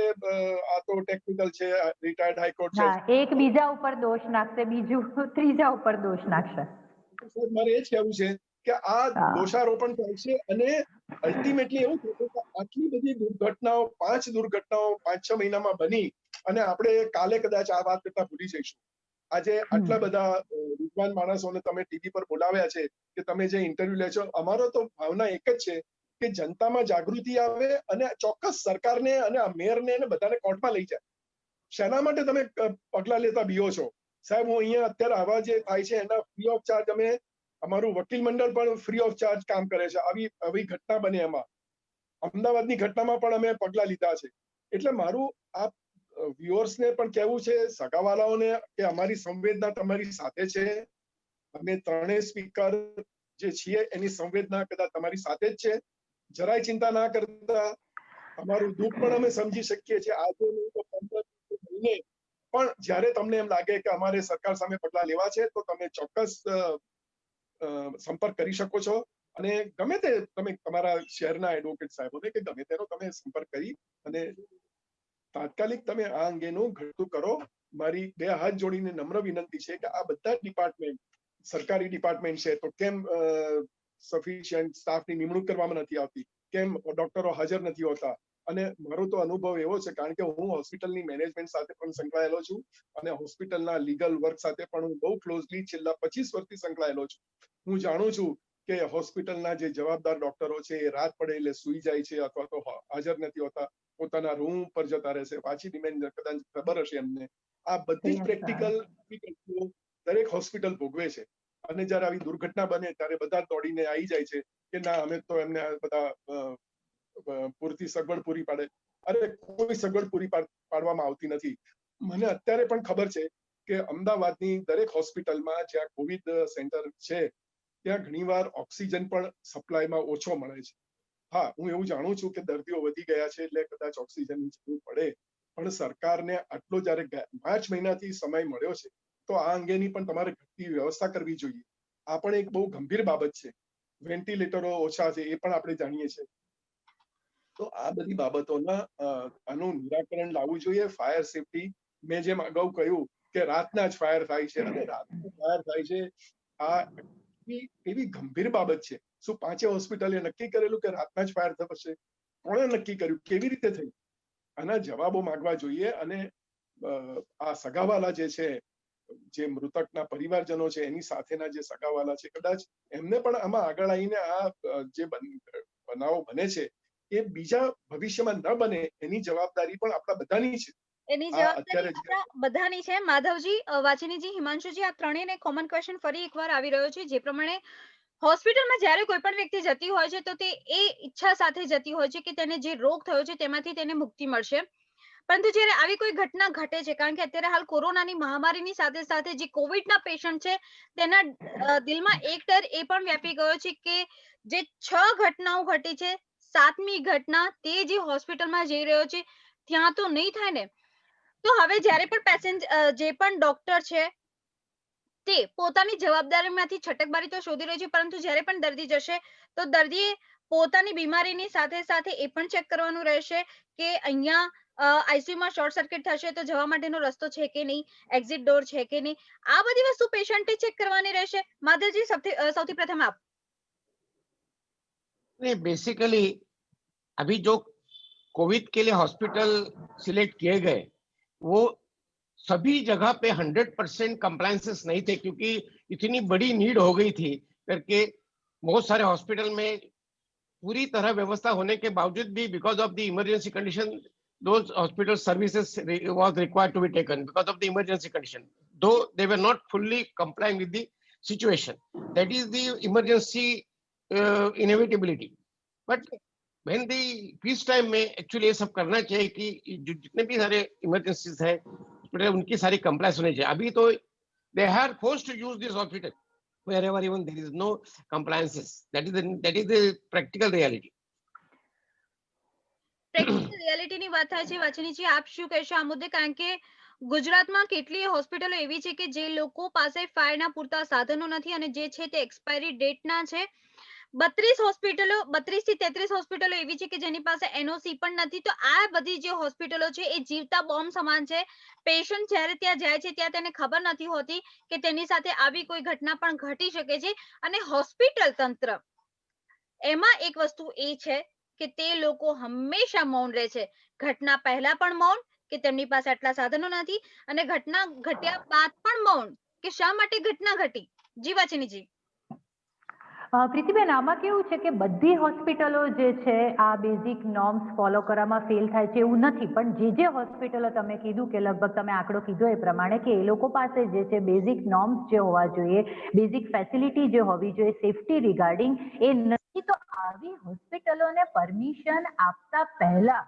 આ તો ટેકનિકલ છે, રિટાયર્ડ હાઈકોર્ટ છે, એક બીજા ઉપર દોષ નાખશે, બીજું ત્રીજા ઉપર દોષ નાખશે. મારે એ જ કહેવું છે કે આ દોષારોપણ થાય છે, અને અલ્ટિમેટલી એવું થયું કે આટલી બધી દુર્ઘટનાઓ, 5 દુર્ઘટનાઓ 5-6 મહિનામાં બની, અને આપણે કાલે કદાચ આ વાત કરતા ભૂલી જઈશું. આજે આટલા બધા વિદ્વાન માણસોને તમે ટીવી પર બોલાવ્યા છે કે તમે જે ઇન્ટરવ્યુ લે છો, અમારો તો ભાવના એક જ છે કે જનતામાં જાગૃતિ આવે અને ચોક્કસ સરકારને અને આ મેયરને અને બધાને કોર્ટમાં લઈ જાય. શેના માટે તમે પગલા લેતા બીઓ છો? સાહેબ, હું અહીંયા અત્યારે આવા જે થાય છે એના ફ્રી ઓફ ચાર્જ, અમે અમારું વકીલ મંડળ પણ ફ્રી ઓફ ચાર્જ કામ કરે છે. આવી ઘટના બને એમાં, અમદાવાદની ઘટનામાં પણ અમે પગલા લીધા છે. એટલે મારું આ વ્યુઅર્સને પણ કહેવું છે, સગાવાલાઓને, કે અમારી સંવેદના તમારી સાથે છે. અમે ત્રણેય સ્પીકર જે છીએ એની સંવેદના કદાચ તમારી સાથે જ છે. જરાય ચિંતા ના કરતા. અમારું દુઃખ પણ અમે સમજી શકીએ છીએ. આજે નહીં તો 15 મહિને પણ જ્યારે તમને એમ લાગે કે અમારે સરકાર સામે પગલા લેવા છે, તો તમે ચોક્કસ સંપર્ક કરી શકો છો. અને ગમે તે તમે તમારા શહેરના એડવોકેટ સાહેબોને કે ગમે તેનો તમે સંપર્ક કરી અને તાત્કાલિક તમે આ અંગેનું ઘટતું કરો. મારી 2 હાથ જોડીને નમ્ર વિનંતી છે કે આ બધા ડિપાર્ટમેન્ટ, સરકારી ડિપાર્ટમેન્ટ છે, તો કેમ સફિશિયન્ટ સ્ટાફની નિમણૂક કરવામાં નથી આવતી? કેમ ડોક્ટરો હાજર નથી હોતા? અને મારો તો અનુભવ એવો છે, કારણ કે હું હોસ્પિટલની મેનેજમેન્ટ સાથે પણ સંકળાયેલો છું અને હોસ્પિટલના લીગલ વર્ક સાથે પણ હું બહુ ક્લોઝલી છેલ્લા 25 વર્ષથી સંકળાયેલો છું. હું જાણું છું કે હોસ્પિટલના જે જવાબદાર ડોક્ટરો છે એ રાત પડે એટલે સૂઈ જાય છે અથવા તો હાજર નથી હોતા, પોતાના રૂમ પર જતા રહે છે. પાછી ડિમેન્ડ કદાચ ખબર હશે એમને. આ બધી જ પ્રેક્ટિકલ દરેક હોસ્પિટલ ભોગવે છે. અને જ્યારે આવી દુર્ઘટના બને ત્યારે બધા દોડીને આવી જાય છે કે ના, અમે તો એમને બધા પૂરતી સગવડ પૂરી પાડે. અરે, કોઈ સગવડ પૂરી પાડવામાં આવતી નથી. મને અત્યારે પણ ખબર છે કે અમદાવાદની દરેક હોસ્પિટલમાં જ્યાં કોવિડ સેન્ટર છે ત્યાં ઘણીવાર ઓક્સિજન પણ સપ્લાયમાં ઓછો મળે છે. હા, હું એવું જાણું છું કે દર્દીઓ વધી ગયા છે એટલે કદાચ ઓક્સિજનની જરૂર પડે, પણ સરકારને આટલો જ્યારે માર્ચ મહિનાથી સમય મળ્યો છે તો આ અંગેની પણ તમારે ઘટતી વ્યવસ્થા કરવી જોઈએ. આ પણ એક બહુ ગંભીર બાબત છે. વેન્ટિલેટરો ઓછા છે એ પણ આપણે જાણીએ છીએ. તો આ બધી બાબતોના આનું નિરાકરણ લાવવું જોઈએ. ફાયર સેફટી, મેં જેમ અગાઉ કહ્યું કે રાતના જ ફાયર થાય છે, અને રાતના ફાયર થાય છે, આ એવી ગંભીર બાબત છે. શું 5 હોસ્પિટલે નક્કી કરેલું કે રાતના જ ફાયર થશે? કોણે નક્કી કર્યું? કેવી રીતે થયું? આના જવાબો માંગવા જોઈએ. અને આ સગાવાલા જે છે, જે મૃતકના પરિવારજનો છે, એની સાથેના જે સગાવાલા છે, કદાચ એમને પણ આમાં આગળ આવીને આ જે બનાવો બને છે એ બીજા ભવિષ્યમાં ન બને એની જવાબદારી પણ આપણા બધાની છે. એની જવાબદારી આપણા બધાની છે. માધવજી, વાચીનીજી, હિમાંશુજી, આ ત્રણેયને કોમન ક્વેશ્ચન ફરી એકવાર આવી રહ્યો છે. જે પ્રમાણે હોસ્પિટલમાં જ્યારે કોઈ પણ વ્યક્તિ જતી હોય છે તો તે એ ઈચ્છા સાથે જતી હોય છે કે તેને જે રોગ થયો છે તેમાંથી તેને મુક્તિ મળશે. પરંતુ જ્યારે આવી કોઈ ઘટના ઘટે છે, કારણ કે અત્યારે હાલ કોરોનાની મહામારીની સાથે સાથે જે કોવિડના પેશન્ટ છે તેના દિલમાં એક ડર એ પણ વ્યાપી ગયો છે કે જે 6 ઘટનાઓ ઘટી છે, 7મી ઘટના તે જે હોસ્પિટલમાં જઈ રહ્યો છે ત્યાં તો નહીં થાય ને. તો હવે જ્યારે પણ જે પણ ડોક્ટર છે તે પોતાની જવાબદારીમાંથી છટકબારી તો શોધી રહ્યો છે, પરંતુ જ્યારે પણ દર્દી જશે તો દર્દીએ પોતાની બીમારીની સાથે સાથે એ પણ ચેક કરવાનું રહેશે કે અહીંયા આઈસીયુ માં શોર્ટ સર્કિટ થશે તો જવા માટેનો રસ્તો છે કે નહીં, એક્ઝિટ ડોર છે કે નહીં, આ બધી વસ્તુ પેશન્ટે ચેક કરવાની રહેશે. માધવજી, સૌથી प्रथम आप. नहीं, बेसिकली अभी जो कोविड के लिए हॉस्पिटल सिलेक्ट किए गए वो सभी जगह पे 100% कंप्लायंसेस नहीं थे, क्योंकि इतनी बड़ी नीड हो गई थी करके बहुत सारे हॉस्पिटल में पूरी तरह व्यवस्था होने के बावजूद भी because of the emergency condition those hospital services was required to be taken because of the emergency condition, though they were not fully complying with the situation. That is the emergency inevitability. But when the peace time में actually ये सब करना चाहिए कि जितने भी सारे emergencies है उनकी सारी compliance होनी चाहिए. अभी तो they are forced to use this hospital wherever even there is no compliances. That is the practical reality. Practical રિયાલિટીની વાત થાય છે. વાછણીજી, આપ શું કહેશો આ મુદ્દે? કારણ કે ગુજરાતમાં કેટલીય હોસ્પિટલો એવી છે કે જે લોકો પાસે ફાયરના પૂરતા સાધનો નથી અને જે છે તે એક્સપાયરી ડેટના છે. 32 થી 33 હોસ્પિટલો એવી છે કે જેની પાસે એનઓસી પણ નથી. તો આ બધી જે હોસ્પિટલો છે એ જીવતા બોમ્બ સમાન છે. પેશન્ટ જ્યારે ત્યાં જાય છે ત્યાં તેને ખબર નથી હોતી કે તેની સાથે આવી કોઈ ઘટના પણ ઘટી શકે છે. અને હોસ્પિટલ તંત્ર એમાં એક વસ્તુ એ છે કે તે લોકો હંમેશા મૌન રહે છે. ઘટના પહેલા પણ મૌન કે તેમની પાસે આટલા સાધનો નથી અને ઘટના ઘટ્યા બાદ પણ મૌન કે શા માટે ઘટના ઘટી. જી વાછીનીજી. પ્રીતિબેન, આમાં કેવું છે કે બધી હોસ્પિટલો જે છે આ બેઝિક નોર્મ્સ ફોલો કરવામાં ફેલ થાય છે એવું નથી, પણ જે હોસ્પિટલો તમે કીધું કે લગભગ તમે આંકડો કીધો એ પ્રમાણે કે એ લોકો પાસે જે છે બેઝિક નોર્મ્સ જે હોવા જોઈએ, બેઝિક ફેસિલિટી જે હોવી જોઈએ સેફટી રિગાર્ડિંગ એ નથી. તો આવી હોસ્પિટલોને પરમિશન આપતા પહેલા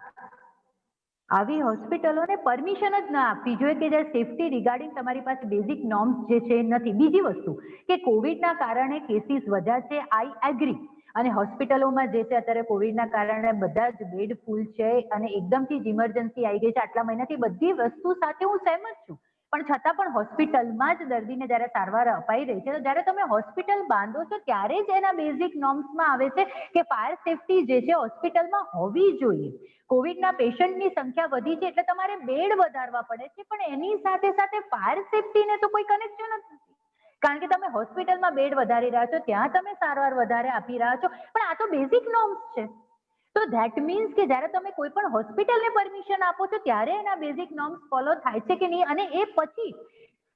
આવી હોસ્પિટલોને પરમિશન જ ના આપવી જોઈએ કે જ્યારે સેફટી રિગાર્ડિંગ તમારી પાસે બેઝિક નોર્મ્સ જે છે નથી. બીજી વસ્તુ કે કોવિડના કારણે કેસીસ વધ્યા છે, આઈ એગ્રી. અને હોસ્પિટલોમાં જે છે અત્યારે કોવિડના કારણે બધા જ બેડ ફૂલ છે અને એકદમથી જ ઇમરજન્સી આવી ગઈ છે આટલા મહિનાથી. બધી વસ્તુ સાથે હું સહેમત છું, પણ છતાં પણ હોસ્પિટલમાં જ દર્દીને જ્યારે સારવાર અપાઈ રહી છે તો જ્યારે તમે હોસ્પિટલ બાંધો છો ત્યારે જ એના બેઝિક નોર્મ્સમાં આવે છે કે ફાયર સેફટી જે છે હોસ્પિટલમાં હોવી જોઈએ. કોવિડના પેશન્ટની સંખ્યા વધી છે એટલે તમારે બેડ વધારવા પડે છે, પણ એની સાથે સાથે ફાયર સેફટીને તો કોઈ કનેક્શન જ નથી. કારણ કે તમે હોસ્પિટલમાં બેડ વધારી રહ્યા છો, ત્યાં તમે સારવાર વધારે આપી રહ્યા છો, પણ આ તો બેઝિક નોર્મ્સ છે. તો ધેટ મીન્સ કે જ્યારે તમે કોઈ પણ હોસ્પિટલને પરમિશન આપો છો ત્યારે એના બેઝિક નોર્મ્સ ફોલો થાય છે કે નહીં, અને એ પછી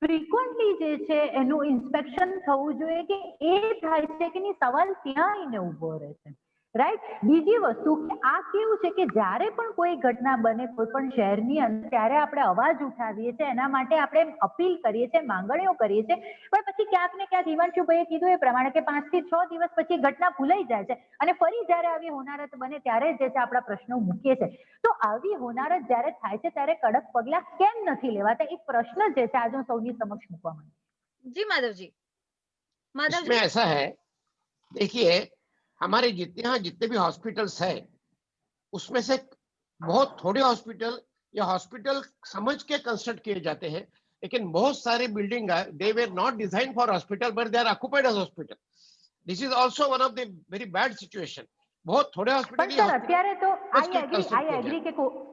ફ્રીક્વન્ટલી જે છે એનું ઇન્સ્પેક્શન થવું જોઈએ કે એ થાય છે કે નહીં, સવાલ ત્યાં આવીને ઉભો રહે છે. રાઈટ. બીજી વસ્તુ કે આ કેવું છે કે જ્યારે પણ કોઈ ઘટના બને કોઈ પણ શહેરની અંદર ત્યારે આપણે અવાજ ઉઠાવીએ છીએ, એના માટે આપણે અપીલ કરીએ છીએ, માંગણીઓ કરીએ છીએ, પણ પછી ક્યાંક ને ક્યાંક હિમાંશુભાઈએ કીધું એ પ્રમાણે કે 5 થી 6 દિવસ પછી ઘટના ભૂલાઈ જાય છે અને ફરી જ્યારે આવી હોનારત બને ત્યારે જે છે આપણા પ્રશ્નો મૂકીએ છીએ. તો આવી હોનારત જ્યારે થાય છે ત્યારે કડક પગલાં કેમ નથી લેવાતા, એક પ્રશ્ન જે છે આજે હું સૌની સમક્ષ મૂકવા માંગુ. જી માધવજી. इसमें ऐसा है, देखिए हमारे जितने भी हॉस्पिटल्स है उसमें से बहुत थोड़े हॉस्पिटल या हॉस्पिटल समझ के कंस्ट्रक्ट किए जाते हैं, लेकिन बहुत सारे building they were not design for hospital but they are occupied as hospital. This is also one of the very bad situation. बहुत थोड़े પણ हॉस्पिटल સર અત્યારે તો આઈ એગ્રી કે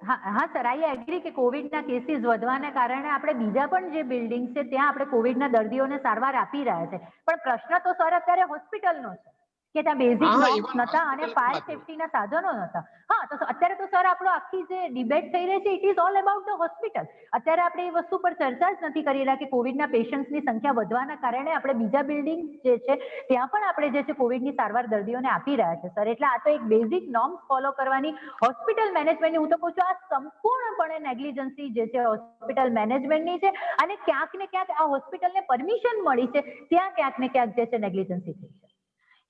હા સર, આઈ એગ્રી કે કોવિડના કેસીસ વધવાને કારણે આપણે બીજા પણ જે બિલ્ડિંગ છે ત્યાં આપણે કોવિડના દર્દીઓને સારવાર આપી રહ્યા છે, પણ પ્રશ્ન તો સર અત્યારે હોસ્પિટલનો છે કે ત્યાં બેઝિક નોર્મ્સ નતા અને ફાયર સેફટીના સાધનો નતા. હા, તો અત્યારે તો સર આપણો આખી જે ડિબેટ થઈ રહી છે it is all about the hospital. અત્યારે આપણે એ વસ્તુ પર ચર્ચા જ નથી કરી રહ્યા કે કોવિડના પેશન્ટ્સની સંખ્યા વધવાના કારણે આપણે બીજા બિલ્ડિંગ જે છે ત્યાં પણ આપણે જે છે કોવિડની સારવાર દર્દીઓને આપી રહ્યા છે સર. એટલે આ તો એક બેઝિક નોર્મ્સ ફોલો કરવાની હોસ્પિટલ મેનેજમેન્ટની હું તો કહું છું આ સંપૂર્ણપણે નેગ્લિજન્સી જે છે હોસ્પિટલ મેનેજમેન્ટની છે અને ક્યાંક ને ક્યાંક આ હોસ્પિટલને પરમિશન મળી છે ત્યાં ક્યાંક ને ક્યાંક જે છે નેગ્લિજન્સી થઈ છે.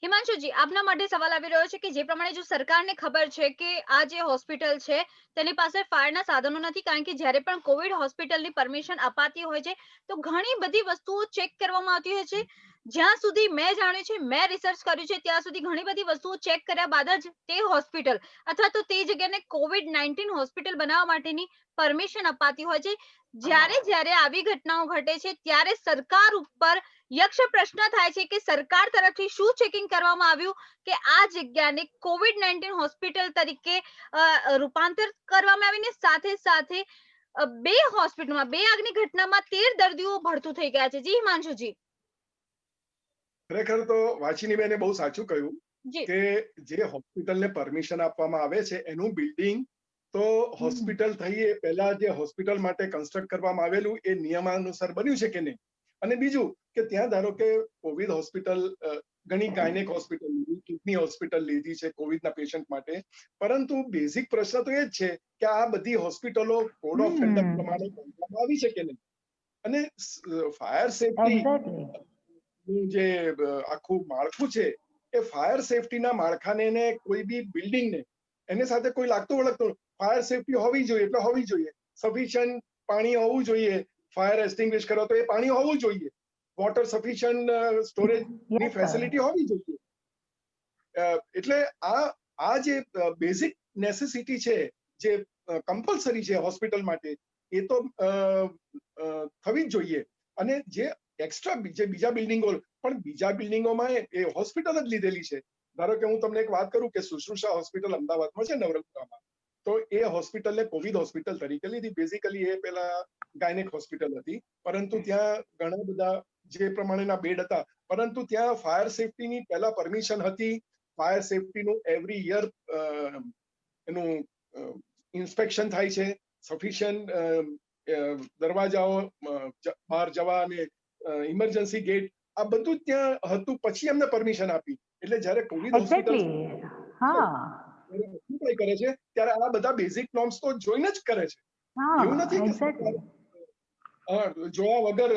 હિમાંશુજી, આપના માટે સવાલ આવી રહ્યો છે કે જે પ્રમાણે જો સરકારને ખબર છે કે આ જે હોસ્પિટલ છે તેની પાસે ફાયરના સાધનો નથી, કારણ કે જ્યારે પણ કોવિડ હોસ્પિટલની પરમિશન અપાતી હોય છે તો ઘણી બધી વસ્તુઓ ચેક કરવામાં આવતી હોય છે. જ્યાં સુધી મેં જાણ્યું છે, મેં રિસર્ચ કર્યું છે ત્યાં સુધી ઘણી બધી વસ્તુઓ ચેક કર્યા બાદ જ તે હોસ્પિટલ અથવા તો તે જગ્યાને COVID-19 હોસ્પિટલ બનાવવા માટેની પરમિશન અપાતી હોય છે. જ્યારે આવી ઘટનાઓ ઘટે છે ત્યારે સરકાર ઉપર યક્ષ પ્રશ્ન થાય છે કે સરકાર તરફથી શું ચેકિંગ કરવામાં આવ્યું કે આ જગ્યાને COVID-19 હોસ્પિટલ તરીકે રૂપાંતર કરવામાં આવીને સાથે સાથે બે હોસ્પિટલમાં બે આગની ઘટનામાં 13 દર્દીઓ ભડતું થઈ ગયા છે. જી હિમાંશુજી. ખરેખર તો વાચીની બેને બહુ સાચું કહ્યું જી. કે જે હોસ્પિટલને પરમિશન આપવામાં આવે છે એનું બિલ્ડિંગ તો હોસ્પિટલ થઈ એ પહેલા જે હોસ્પિટલ માટે કન્સ્ટ્રક્ટ કરવામાં આવેલું એ નિયમાનુસાર બન્યું છે કે નહીં. અને બીજું કે ત્યાં ધારો કે કોવિડ હોસ્પિટલ ઘણી ગાયનેક હોસ્પિટલ લીધી, કિડની હોસ્પિટલ લીધી છે કોવિડના પેશન્ટ માટે, પરંતુ બેઝિક પ્રશ્ન તો એ જ છે કે આ બધી હોસ્પિટલો કોડ ઓફ કન્ડક્ટ પ્રમાણે બનાવવામાં આવી છે કે નહીં. અને ફાયર સેફટી જે આખું માળખું છે એ ફાયર સેફટીના માળખાને કોઈ બી બિલ્ડિંગને એની સાથે કોઈ લાગતું વળગતું ફાયર સેફટી હોવી જોઈએ એટલે હોવી જોઈએ. સફિશિયન્ટ પાણી હોવું જોઈએ, ફાયર એક્સટિંગ્વિશ કરો તો એ પાણી હોવું જોઈએ, વોટર સફિશિયન્ટ સ્ટોરેજની ફેસિલિટી હોવી જોઈએ. એટલે આ જે બેઝિક નેસેસિટી છે જે કમ્પલસરી છે હોસ્પિટલ માટે એ તો થવી જ જોઈએ. અને જે એક્સ્ટ્રા જે બીજા બિલ્ડિંગો પણ બીજા બિલ્ડિંગોમાં એ હોસ્પિટલ જ લીધેલી છે. ધારો કે હું તમને એક વાત કરું કે સુશ્રુષા હોસ્પિટલ અમદાવાદમાં છે નવરંગપુરામાં, તો એ હોસ્પિટલને કોવિડ હોસ્પિટલ તરીકે લીધી. બેઝિકલી એ પેલા ગાયનેક હોસ્પિટલ હતી, પરંતુ ત્યાં ઘણા બધા જે પ્રમાણેના બેડ હતા, પરંતુ ત્યાં ફાયર સેફટીની પહેલા પરમિશન હતી. ફાયર સેફટીનું એવરી યર એનું ઇન્સ્પેક્શન થાય છે. સફિશિયન્ટ દરવાજાઓ, બહાર જવા અને ઇમરજન્સી ગેટ આ બધું ત્યાં હતું. પછી એમને પરમિશન આપી. એટલે જ્યારે કોવિડ હોસ્પિટલ ઓક્યુપાય કરે છે ત્યારે આ બધા બેઝિક નોર્મ્સ તો જોઈને જ કરે છે. એવું નથી કે જોયા વગર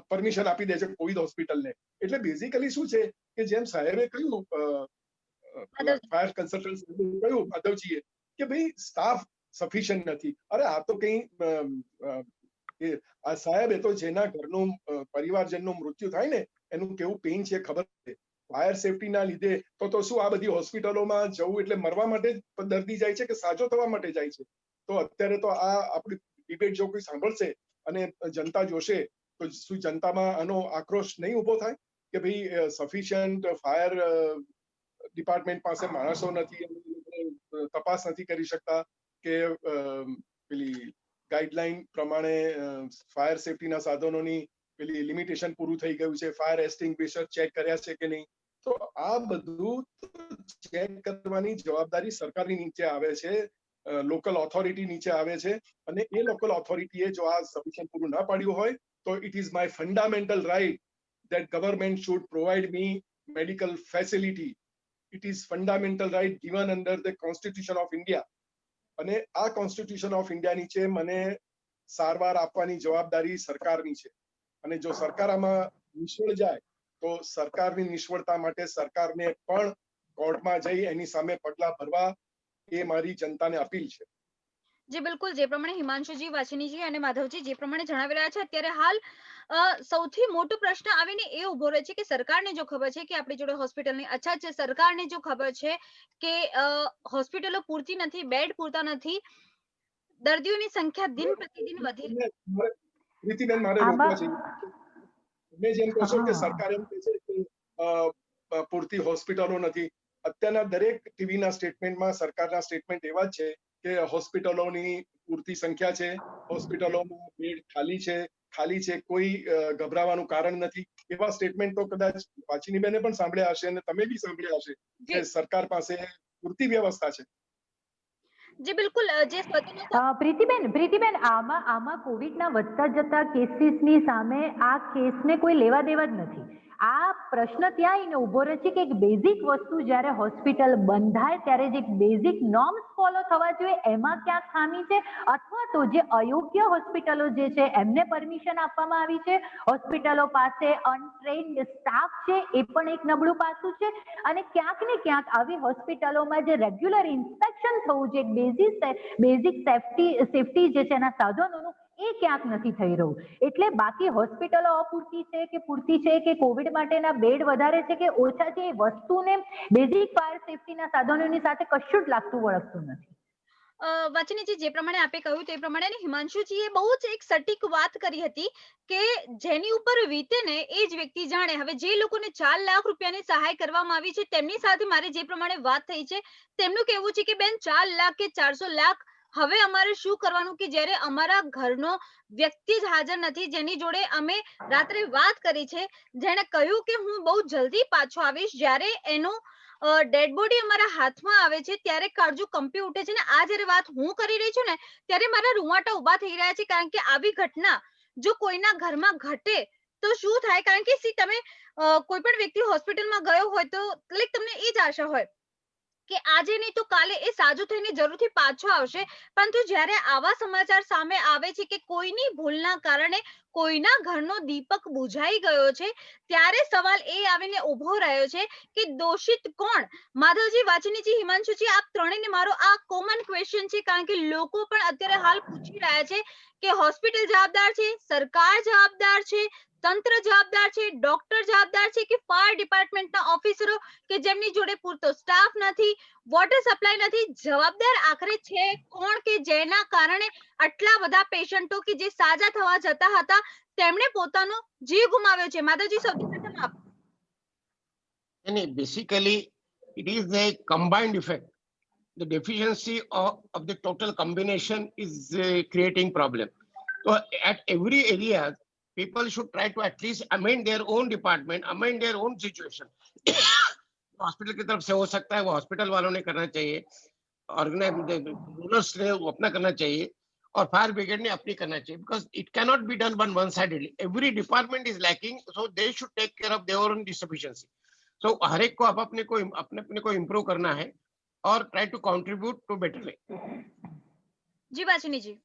પરમિશન આપી દે છે કોવિડ હોસ્પિટલને. એટલે બેઝિકલી શું છે કે જેમ સાહેબે કહ્યું, ફાયર કન્સલ્ટન્ટ કહ્યું માધવજીએ કે ભાઈ સ્ટાફ સફિશિયન્ટ નથી. અરે આ તો કઈ આ સાહેબ એ તો જેના ઘરનું પરિવારજનનું મૃત્યુ થાય ને એનું કેવું પેઇન છે ખબર છે. ફાયર સેફટીના લીધે તો શું આ બધી હોસ્પિટલોમાં જવું એટલે મરવા માટે જ દર્દી જાય છે કે સાજો થવા માટે જાય છે? તો અત્યારે તો આ આપણી ડિબેટ જો કોઈ સાંભળશે અને જનતા જોશે તો શું જનતામાં આનો આક્રોશ નહીં ઉભો થાય કે ભાઈ સફિશિયન્ટ ફાયર ડિપાર્ટમેન્ટ પાસે માણસો નથી, તપાસ નથી કરી શકતા કે પેલી ગાઈડલાઈન પ્રમાણે ફાયર સેફટીના સાધનોની પેલી લિમિટેશન પૂરું થઈ ગયું છે, ફાયર એક્સટિંગ્વિશર ચેક કર્યા છે કે નહીં. તો આ બધું ચેક કરવાની જવાબદારી સરકારની નીચે આવે છે, લોકલ ઓથોરિટી નીચે આવે છે. અને એ લોકલ ઓથોરિટીએ જો આ સફિશિયન્ટ પૂરું ના પાડ્યું હોય તો it is my fundamental right that government should provide me medical facility. It is fundamental right given under the Constitution of India. અને આ કોન્સ્ટિટ્યુશન ઓફ ઇન્ડિયા નીચે મને સારવાર આપવાની જવાબદારી સરકારની છે. અને જો સરકાર આમાં નિષ્ફળ જાય તો સરકારની નિષ્ફળતા માટે સરકારને પણ કોર્ટમાં જઈ એની સામે પગલાં ભરવા એ મારી જનતાને અપીલ છે. જી બિલકુલ, જે પ્રમાણે હિમાંશુજી, વાછીનીજી અને માધવજી જે પ્રમાણે જણાવી રહ્યા છે, અત્યારે હાલ સૌથી મોટો પ્રશ્ન આવીને એ ઉભો રહે છે કે સરકારને જો ખબર છે કે આપણી જોડે હોસ્પિટલની અછત છે, સરકારને જો ખબર છે કે હોસ્પિટલો પૂરતી નથી, બેડ પૂરતા નથી, દર્દીઓની સંખ્યા દિન પ્રતિદિન વધી. પ્રીતિબેન, મારે રોકવા છે. તમે જેમ કહો છો કે સરકાર એમ કહે છે કે પૂરતી હોસ્પિટલો નથી. અત્યારના દરેક ટીવીના સ્ટેટમેન્ટમાં સરકારના સ્ટેટમેન્ટ એવા જ છે કે હોસ્પિટલોની પૂરતી સંખ્યા છે, હોસ્પિટલોમાં બેડ ખાલી છે, કોઈ ગભરાવાનું કારણ નથી. એવા સ્ટેટમેન્ટ તો કદાચ વાચીની બેને પણ સાંભળ્યા હશે અને તમે બી સાંભળ્યા હશે કે સરકાર પાસે પૂરતી વ્યવસ્થા છે. જી બિલકુલ, જે પ્રીતિબેન આમાં કોવિડના વધતા જતા કેસીસની સામે આ કેસને કોઈ લેવા દેવા જ નથી. આ પ્રશ્ન ત્યાં આવીને ઉભો રહે છે કે એક બેઝિક વસ્તુ જ્યારે હોસ્પિટલ બંધાય ત્યારે જે બેઝિક નોર્મ્સ ફોલો થવા જોઈએ એમાં ક્યાંક ખામી છે, અથવા તો જે અયોગ્ય હોસ્પિટલો જે છે એમને પરમિશન આપવામાં આવી છે, હોસ્પિટલો પાસે અનટ્રેન્ડ સ્ટાફ છે એ પણ એક નબળું પાસું છે. અને ક્યાંક ને ક્યાંક આવી હોસ્પિટલોમાં જે રેગ્યુલર ઇન્સ્પેક્શન થવું જોઈએ, બેઝિક સેફટી જે છે એના સાધનોનું, એ ક્યાંક નથી થઈ રહ્યું. એટલે બાકી હોસ્પિટલો અપૂરતી છે કે પૂરતી છે કે કોવિડ માટેના બેડ વધારે છે કે ઓછા છે, એ વસ્તુને બેઝિક ફાયર સેફટીના સાધનોની સાથે કશું જ લાગતું વળગતું નથી. વાચનીજી જે પ્રમાણે આપે કહ્યું તે પ્રમાણે અને હિમાંશુજીએ બહુ જ એક સટીક વાત કરી હતી કે જેની ઉપર વીતે ને એ જ વ્યક્તિ જાણે. હવે જે લોકોને 4 લાખ રૂપિયાની સહાય કરવામાં આવી છે તેમની સાથે મારી જે પ્રમાણે વાત થઈ છે તેમનું કહેવું છે કે બેન 4 લાખ કે 400 લાખ હવે અમારે શું કરવાનું કે જ્યારે અમારા ઘરનો વ્યક્તિ જ હાજર નથી, જેની જોડે અમે રાત્રે વાત કરી છે, જેણે કહ્યું કે હું બહુ જલ્દી પાછો આવીશ, જ્યારે એનો ડેડ બોડી અમારા હાથમાં આવે છે ત્યારે કાળજું કંપી ઉઠે છે. ને આ જ્યારે વાત હું કરી રહી છું ને ત્યારે મારા રૂંવાટા ઉભા થઈ રહ્યા છે, કારણ કે આવી ઘટના જો કોઈના ઘરમાં ઘટે તો શું થાય. કારણ કે સી તમે કોઈ પણ વ્યક્તિ હોસ્પિટલમાં ગયો હોય તો લાઈક તમને એ જ આશા હોય કે આજે નહીં તો કાલે એ સાજો થઈને જરૂરથી પાછો આવશે, પરંતુ જ્યારે આવા સમાચાર સામે આવે છે કે કોઈની ભૂલના કારણે કોઈના ઘરનો દીપક બુઝાઈ ગયો છે, ત્યારે સવાલ એ આવીને ઉભો રહ્યો છે કે દોષિત કોણ? માધવજી, વાચનીજી, હિમાંશુજી, આપ ત્રણેયને મારો આ કોમન ક્વેશ્ચન છે, કારણ કે લોકો પણ અત્યારે હાલ પૂછી રહ્યા છે કે હોસ્પિટલ જવાબદાર છે, સરકાર જવાબદાર છે, તંત્ર જવાબદાર છે, ડોક્ટર જવાબદાર છે કે ફાયર ડિપાર્ટમેન્ટના ઓફિસરો કે જેમની જોડે પૂરતો સ્ટાફ નથી, વોટર સપ્લાય નથી? જવાબદાર આખરે છે કોણ કે જેના કારણે આટલા બધા પેશન્ટો કે જે સાજા થવા જતા હતા તેમણે પોતાનો જીવ ગુમાવ્યો છે? માધવજી, સૌથી પ્રથમ આપ. And basically, it is a combined effect. The deficiency of the total combination is creating problem. So at every area, people should try to at least amend their own department, amend their own situation. Hospital की तरफ से हो सकता है, वो हॉस्पिटल वालों ने करना चाहिए, ऑर्गेनाइजर्स ने वो अपना करना चाहिए और फायर ब्रिगेड ने अपनी करना चाहिए, because it cannot be done one sidedly. Every department is lacking, so they should take care of their own insufficiency. So हर एक को अपने को इम्प्रूव करना है और try to contribute to better way. જી વાચનીજી.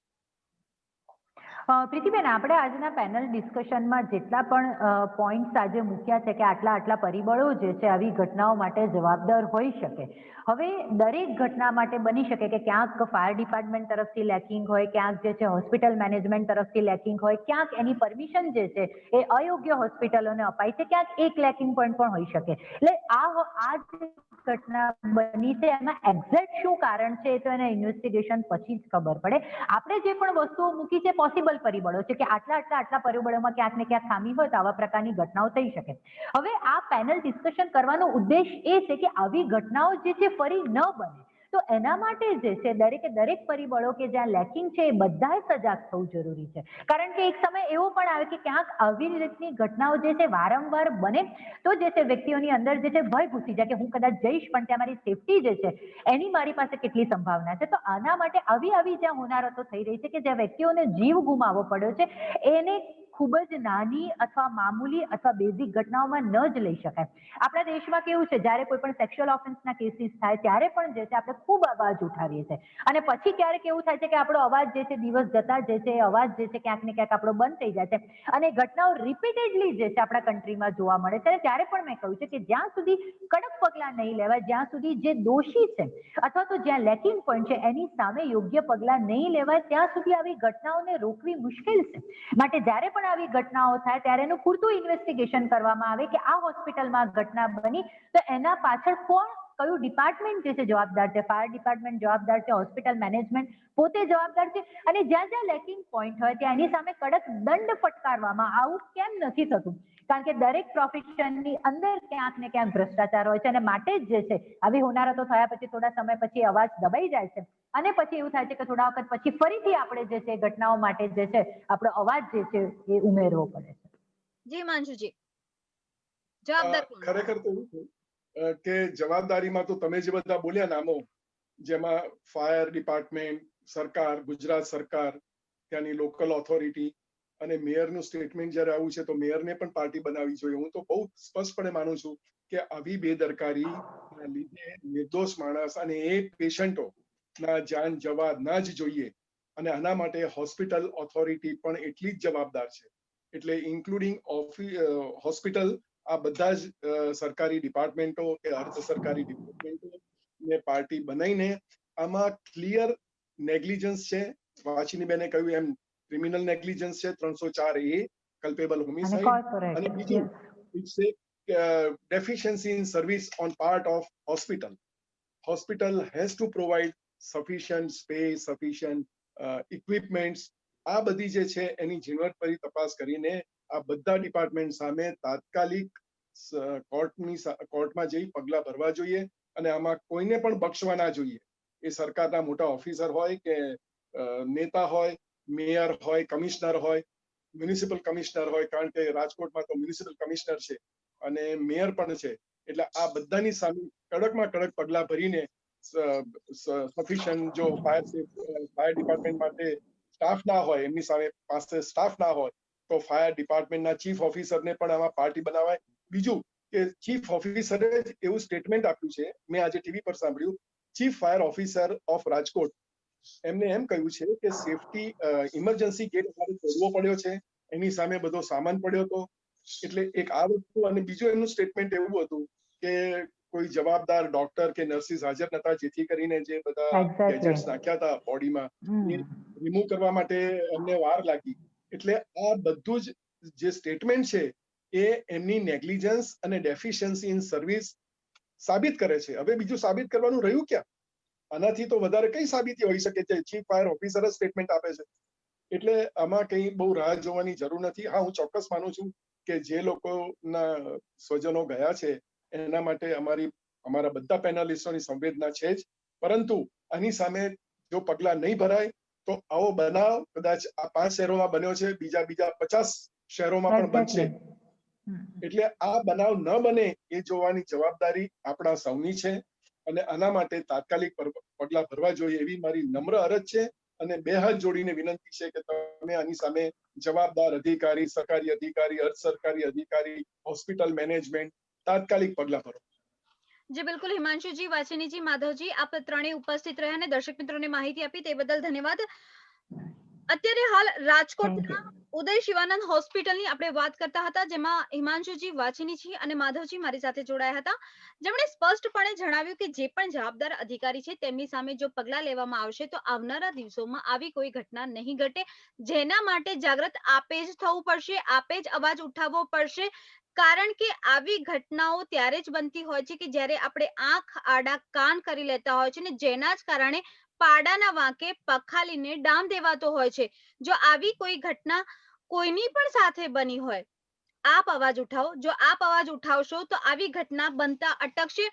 પ્રીતિબેન, આપણે આજના પેનલ ડિસ્કશનમાં જેટલા પણ પોઈન્ટ્સ આજે મૂક્યા છે કે આટલા આટલા પરિબળો જે છે આવી ઘટનાઓ માટે જવાબદાર હોઈ શકે. હવે દરેક ઘટના માટે બની શકે કે ક્યાંક ફાયર ડિપાર્ટમેન્ટ તરફથી લેકિંગ હોય, ક્યાંક જે છે હોસ્પિટલ મેનેજમેન્ટ તરફથી લેકિંગ હોય, ક્યાંક એની પરમિશન જે છે એ અયોગ્ય હોસ્પિટલોને અપાય છે, ક્યાંક એક લેકિંગ પોઈન્ટ પણ હોઈ શકે. એટલે આ જ ઘટના બની છે એમાં એક્ઝેક્ટ શું કારણ છે એ તો એને ઇન્વેસ્ટિગેશન પછી જ ખબર પડે. આપણે જે પણ વસ્તુઓ મૂકી છે પોસિબલ પરિબળો છે કે આટલા પરિબળોમાં ક્યાંક ને ક્યાંક ખામી હોય તો આવા પ્રકારની ઘટનાઓ થઈ શકે. હવે આ પેનલ ડિસ્કશન કરવાનો ઉદ્દેશ એ છે કે આવી ઘટનાઓ જે છે ફરી ન બને, તો એના માટે જે છે દરેક પરિબળો કે જ્યાં લેકિંગ છે એ બધાએ સજાગ થવું જરૂરી છે. કારણ કે એક સમય એવો પણ આવે કે ક્યાંક આવી રીતની ઘટનાઓ જે છે વારંવાર બને તો જે છે વ્યક્તિઓની અંદર જે છે ભય ઘૂસી જાય કે હું કદાચ જઈશ પણ ત્યાં મારી સેફટી જે છે એની મારી પાસે કેટલી સંભાવના છે. તો આના માટે આવી જ્યાં હોનારતો થઈ રહી છે કે જ્યાં વ્યક્તિઓને જીવ ગુમાવવો પડ્યો છે, એને ખૂબ જ નાની અથવા મામૂલી અથવા બેઝિક ઘટનાઓમાં ન જ લઈ શકાય. આપણા દેશમાં કેવું છે, જ્યારે કોઈ પણ સેક્સ્યુઅલ ઓફેન્સના કેસીસ થાય ત્યારે પણ જે છે આપણે ખૂબ અવાજ ઉઠાવીએ છીએ અને પછી ક્યારેક એવું થાય છે કે આપણો અવાજ જે છે દિવસ જતા જે છે એ અવાજ જે છે ક્યાંક ને ક્યાંક આપણો બંધ થઈ જાય છે અને ઘટનાઓ રિપીટેડલી જે છે આપણા કન્ટ્રીમાં જોવા મળે છે. ત્યારે પણ મેં કહ્યું છે કે જ્યાં સુધી કડક પગલાં નહીં લેવાય, જ્યાં સુધી જે દોષી છે અથવા તો જ્યાં લેકિંગ પોઈન્ટ છે એની સામે યોગ્ય પગલાં નહીં લેવાય, ત્યાં સુધી આવી ઘટનાઓને રોકવી મુશ્કેલ છે. માટે જ્યારે પણ આવી ઘટનાઓ થાય ત્યારે એનું પૂરતું ઇન્વેસ્ટિગેશન કરવામાં આવે કે આ હોસ્પિટલમાં ઘટના બની તો એના પાછળ કયું ડિપાર્ટમેન્ટ જે છે જવાબદાર છે. ફાયર ડિપાર્ટમેન્ટ જવાબદાર છે, હોસ્પિટલ મેનેજમેન્ટ પોતે જવાબદાર છે અને જ્યાં લેકિંગ પોઈન્ટ હોય ત્યાં એની સામે કડક દંડ ફટકારવામાં. આવું કેમ નથી થતું? કારણ કે દરેક પ્રોફેશનની અંદર ક્યાંક ને ક્યાંક ભ્રષ્ટાચાર હોય છે અને માટે જ જે છે આવી હોનારતો થયા પછી થોડા સમય પછી અવાજ દબાઈ જાય છે અને પછી એવું થાય છે કે થોડા વખત પછી ફરીથી આપણે જે છે ઘટનાઓ માટે જે છે આપણો અવાજ જે છે એ ઉમેરવો પડે છે. જી માંશુજી, જવાબદાર કોણ? ખરેખર તો એવું છે કે જવાબદારીમાં તો તમે જે બધા બોલ્યા નામો, જેમાં ફાયર ડિપાર્ટમેન્ટ, સરકાર, ગુજરાત સરકાર, ત્યાંની લોકલ ઓથોરિટી અને મેયરનું સ્ટેટમેન્ટ જ્યારે આવું છે તો મેયરને પણ પાર્ટી બનાવવી જોઈએ. હું તો બહુ સ્પષ્ટપણે માનું છું કે આવી બેદરકારીના લીધે નિર્દોષ માણસ અને એ પેશન્ટોના જાન જવા ના જ જોઈએ અને આના માટે હોસ્પિટલ ઓથોરિટી પણ એટલી જ જવાબદાર છે. એટલે ઇન્ક્લુડિંગ હોસ્પિટલ, આ બધા જ સરકારી ડિપાર્ટમેન્ટો કે અર્ધ સરકારી ડિપાર્ટમેન્ટો ને પાર્ટી બનાવીને આમાં ક્લિયર નેગ્લિજન્સ છે. વાચીનીબેને કહ્યું એમ ક્રિમિનલ નેગ્લિજન્સ છે 304A, કલ્પેબલ હોમિસાઇડ, અને બીજું it's a deficiency in service on part of hospital. Hospital has to provide sufficient space, sufficient equipments, આ બધી જે છે એની ઝીણવટભરી તપાસ કરીને આ બધા ડિપાર્ટમેન્ટ સામે તાત્કાલિક કોર્ટમાં જઈ પગલા ભરવા જોઈએ અને આમાં કોઈને પણ બક્ષવા ના જોઈએ. એ સરકારના મોટા ઓફિસર હોય કે નેતા હોય, મેયર હોય, કમિશનર હોય, મ્યુનિસિપલ કમિશનર હોય, કારણ કે રાજકોટમાં તો મ્યુનિસિપલ કમિશનર છે અને મેયર પણ છે. એટલે આ બધાની સામે કડકમાં કડક પગલા ભરીને સફિશિયન્ટ જો ફાયર ડિપાર્ટમેન્ટ માટે સ્ટાફ ના હોય, એમની સામે પાસે સ્ટાફ ના હોય, તો ફાયર ડિપાર્ટમેન્ટના ચીફ ઓફિસરને પણ આમાં પાર્ટી બનાવાય. બીજું કે ચીફ ઓફિસરે એવું સ્ટેટમેન્ટ આપ્યું છે, મેં આજે ટીવી પર સાંભળ્યું, chief fire officer of Rajkot, એમને એમ કહ્યું છે કે સેફટી ઇમરજન્સી ગેટ અમારે તોડવો પડ્યો છે, એની સામે બધો સામાન પડ્યો હતો. એટલે એક આ વસ્તુ, અને બીજું એમનું સ્ટેટમેન્ટ એવું હતું કે કોઈ જવાબદાર ડોક્ટર કે નર્સિસ હાજર નતા, જેથી કરીને જે બધા ગેજેટ્સ નાખ્યા હતા બોડીમાં એ રિમૂવ કરવા માટે એમને વાર લાગી. એટલે આ બધું જ જે સ્ટેટમેન્ટ છે એ એમની નેગ્લિજન્સ અને ડેફિશિયન્સી ઇન સર્વિસ સાબિત કરે છે. હવે બીજું સાબિત કરવાનું રહ્યું ક્યાં? આનાથી તો વધારે કઈ સાબિતી હોઈ શકે છે? ચીફ ફાયર ઓફિસર જ સ્ટેટમેન્ટ આપે છે. એટલે આમાં કઈ બહુ રાહ જોવાની જરૂર નથી. હા, હું ચોક્કસ માનું છું કે જે લોકોના સ્વજનો ગયા છે એના માટે અમારા બધા પેનલિસ્ટોની સંવેદના છે જ, પરંતુ આની સામે જો પગલા નહીં ભરાય તો આવો બનાવ કદાચ આ 5 શહેરોમાં બન્યો છે, બીજા 50 શહેરોમાં પણ બનશે. એટલે આ બનાવ ન બને એ જોવાની જવાબદારી આપણા સૌની છે અને આના માટે તાત્કાલિક પગલા ભરવા જોઈએ એવી મારી નમ્ર અરજ છે. અને 2 હાથ જોડીને વિનંતી છે કે તમે આની સામે જવાબદાર અધિકારી, સરકારી અધિકારી, અર્ધ સરકારી અધિકારી, હોસ્પિટલ મેનેજમેન્ટ તાત્કાલિક પગલા ભરો. જી બિલકુલ, હિમાંશુજી, વાછીનીજી, માધવજી, આપ ત્રણેય ઉપસ્થિત રહ્યા અને દર્શક મિત્રોને માહિતી આપી તે બદલ ધન્યવાદ. અત્યારે હાલ રાજકોટના ઉદય શિવાનંદ હોસ્પિટલની આપણે વાત કરતા હતા, જેમાં હિમાંશુજી, વાછીનીજી અને માધવજી મારી સાથે જોડાયા હતા, જેમણે સ્પષ્ટપણે જણાવ્યું કે જે પણ જવાબદાર અધિકારી છે તેમની સામે જો પગલાં લેવામાં આવશે તો આવનારા દિવસોમાં આવી કોઈ ઘટના નહીં ઘટે, જેના માટે જાગૃત આપે જ થવું પડશે, આપે જ અવાજ ઉઠાવવો પડશે. કારણ કે આવી ઘટનાઓ ત્યારે જ બનતી હોય છે કે જ્યારે આપણે આંખ આડા કાન કરી લેતા હોય છે ને જેના જ કારણે પાડાના વાંકે પખાલીને ડામ દેવાતો હોય છે. જો આવી કોઈ ઘટના કોઈની પણ સાથે બની હોય, આપ અવાજ ઉઠાવો. જો આપ અવાજ ઉઠાવશો તો આવી ઘટના બનતા અટકશે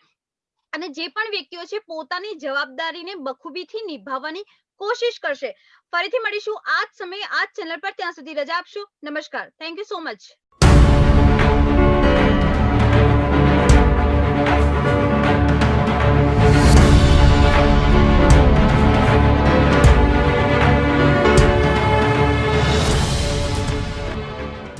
અને જે પણ વ્યક્તિઓ છે પોતાની જવાબદારીને બખૂબીથી નિભાવવાની કોશિશ કરશે. ફરીથી મળીશું આ જ સમયે આ જ ચેનલ પર. ત્યાં સુધી રજા આપશો. નમસ્કાર. Thank you so much.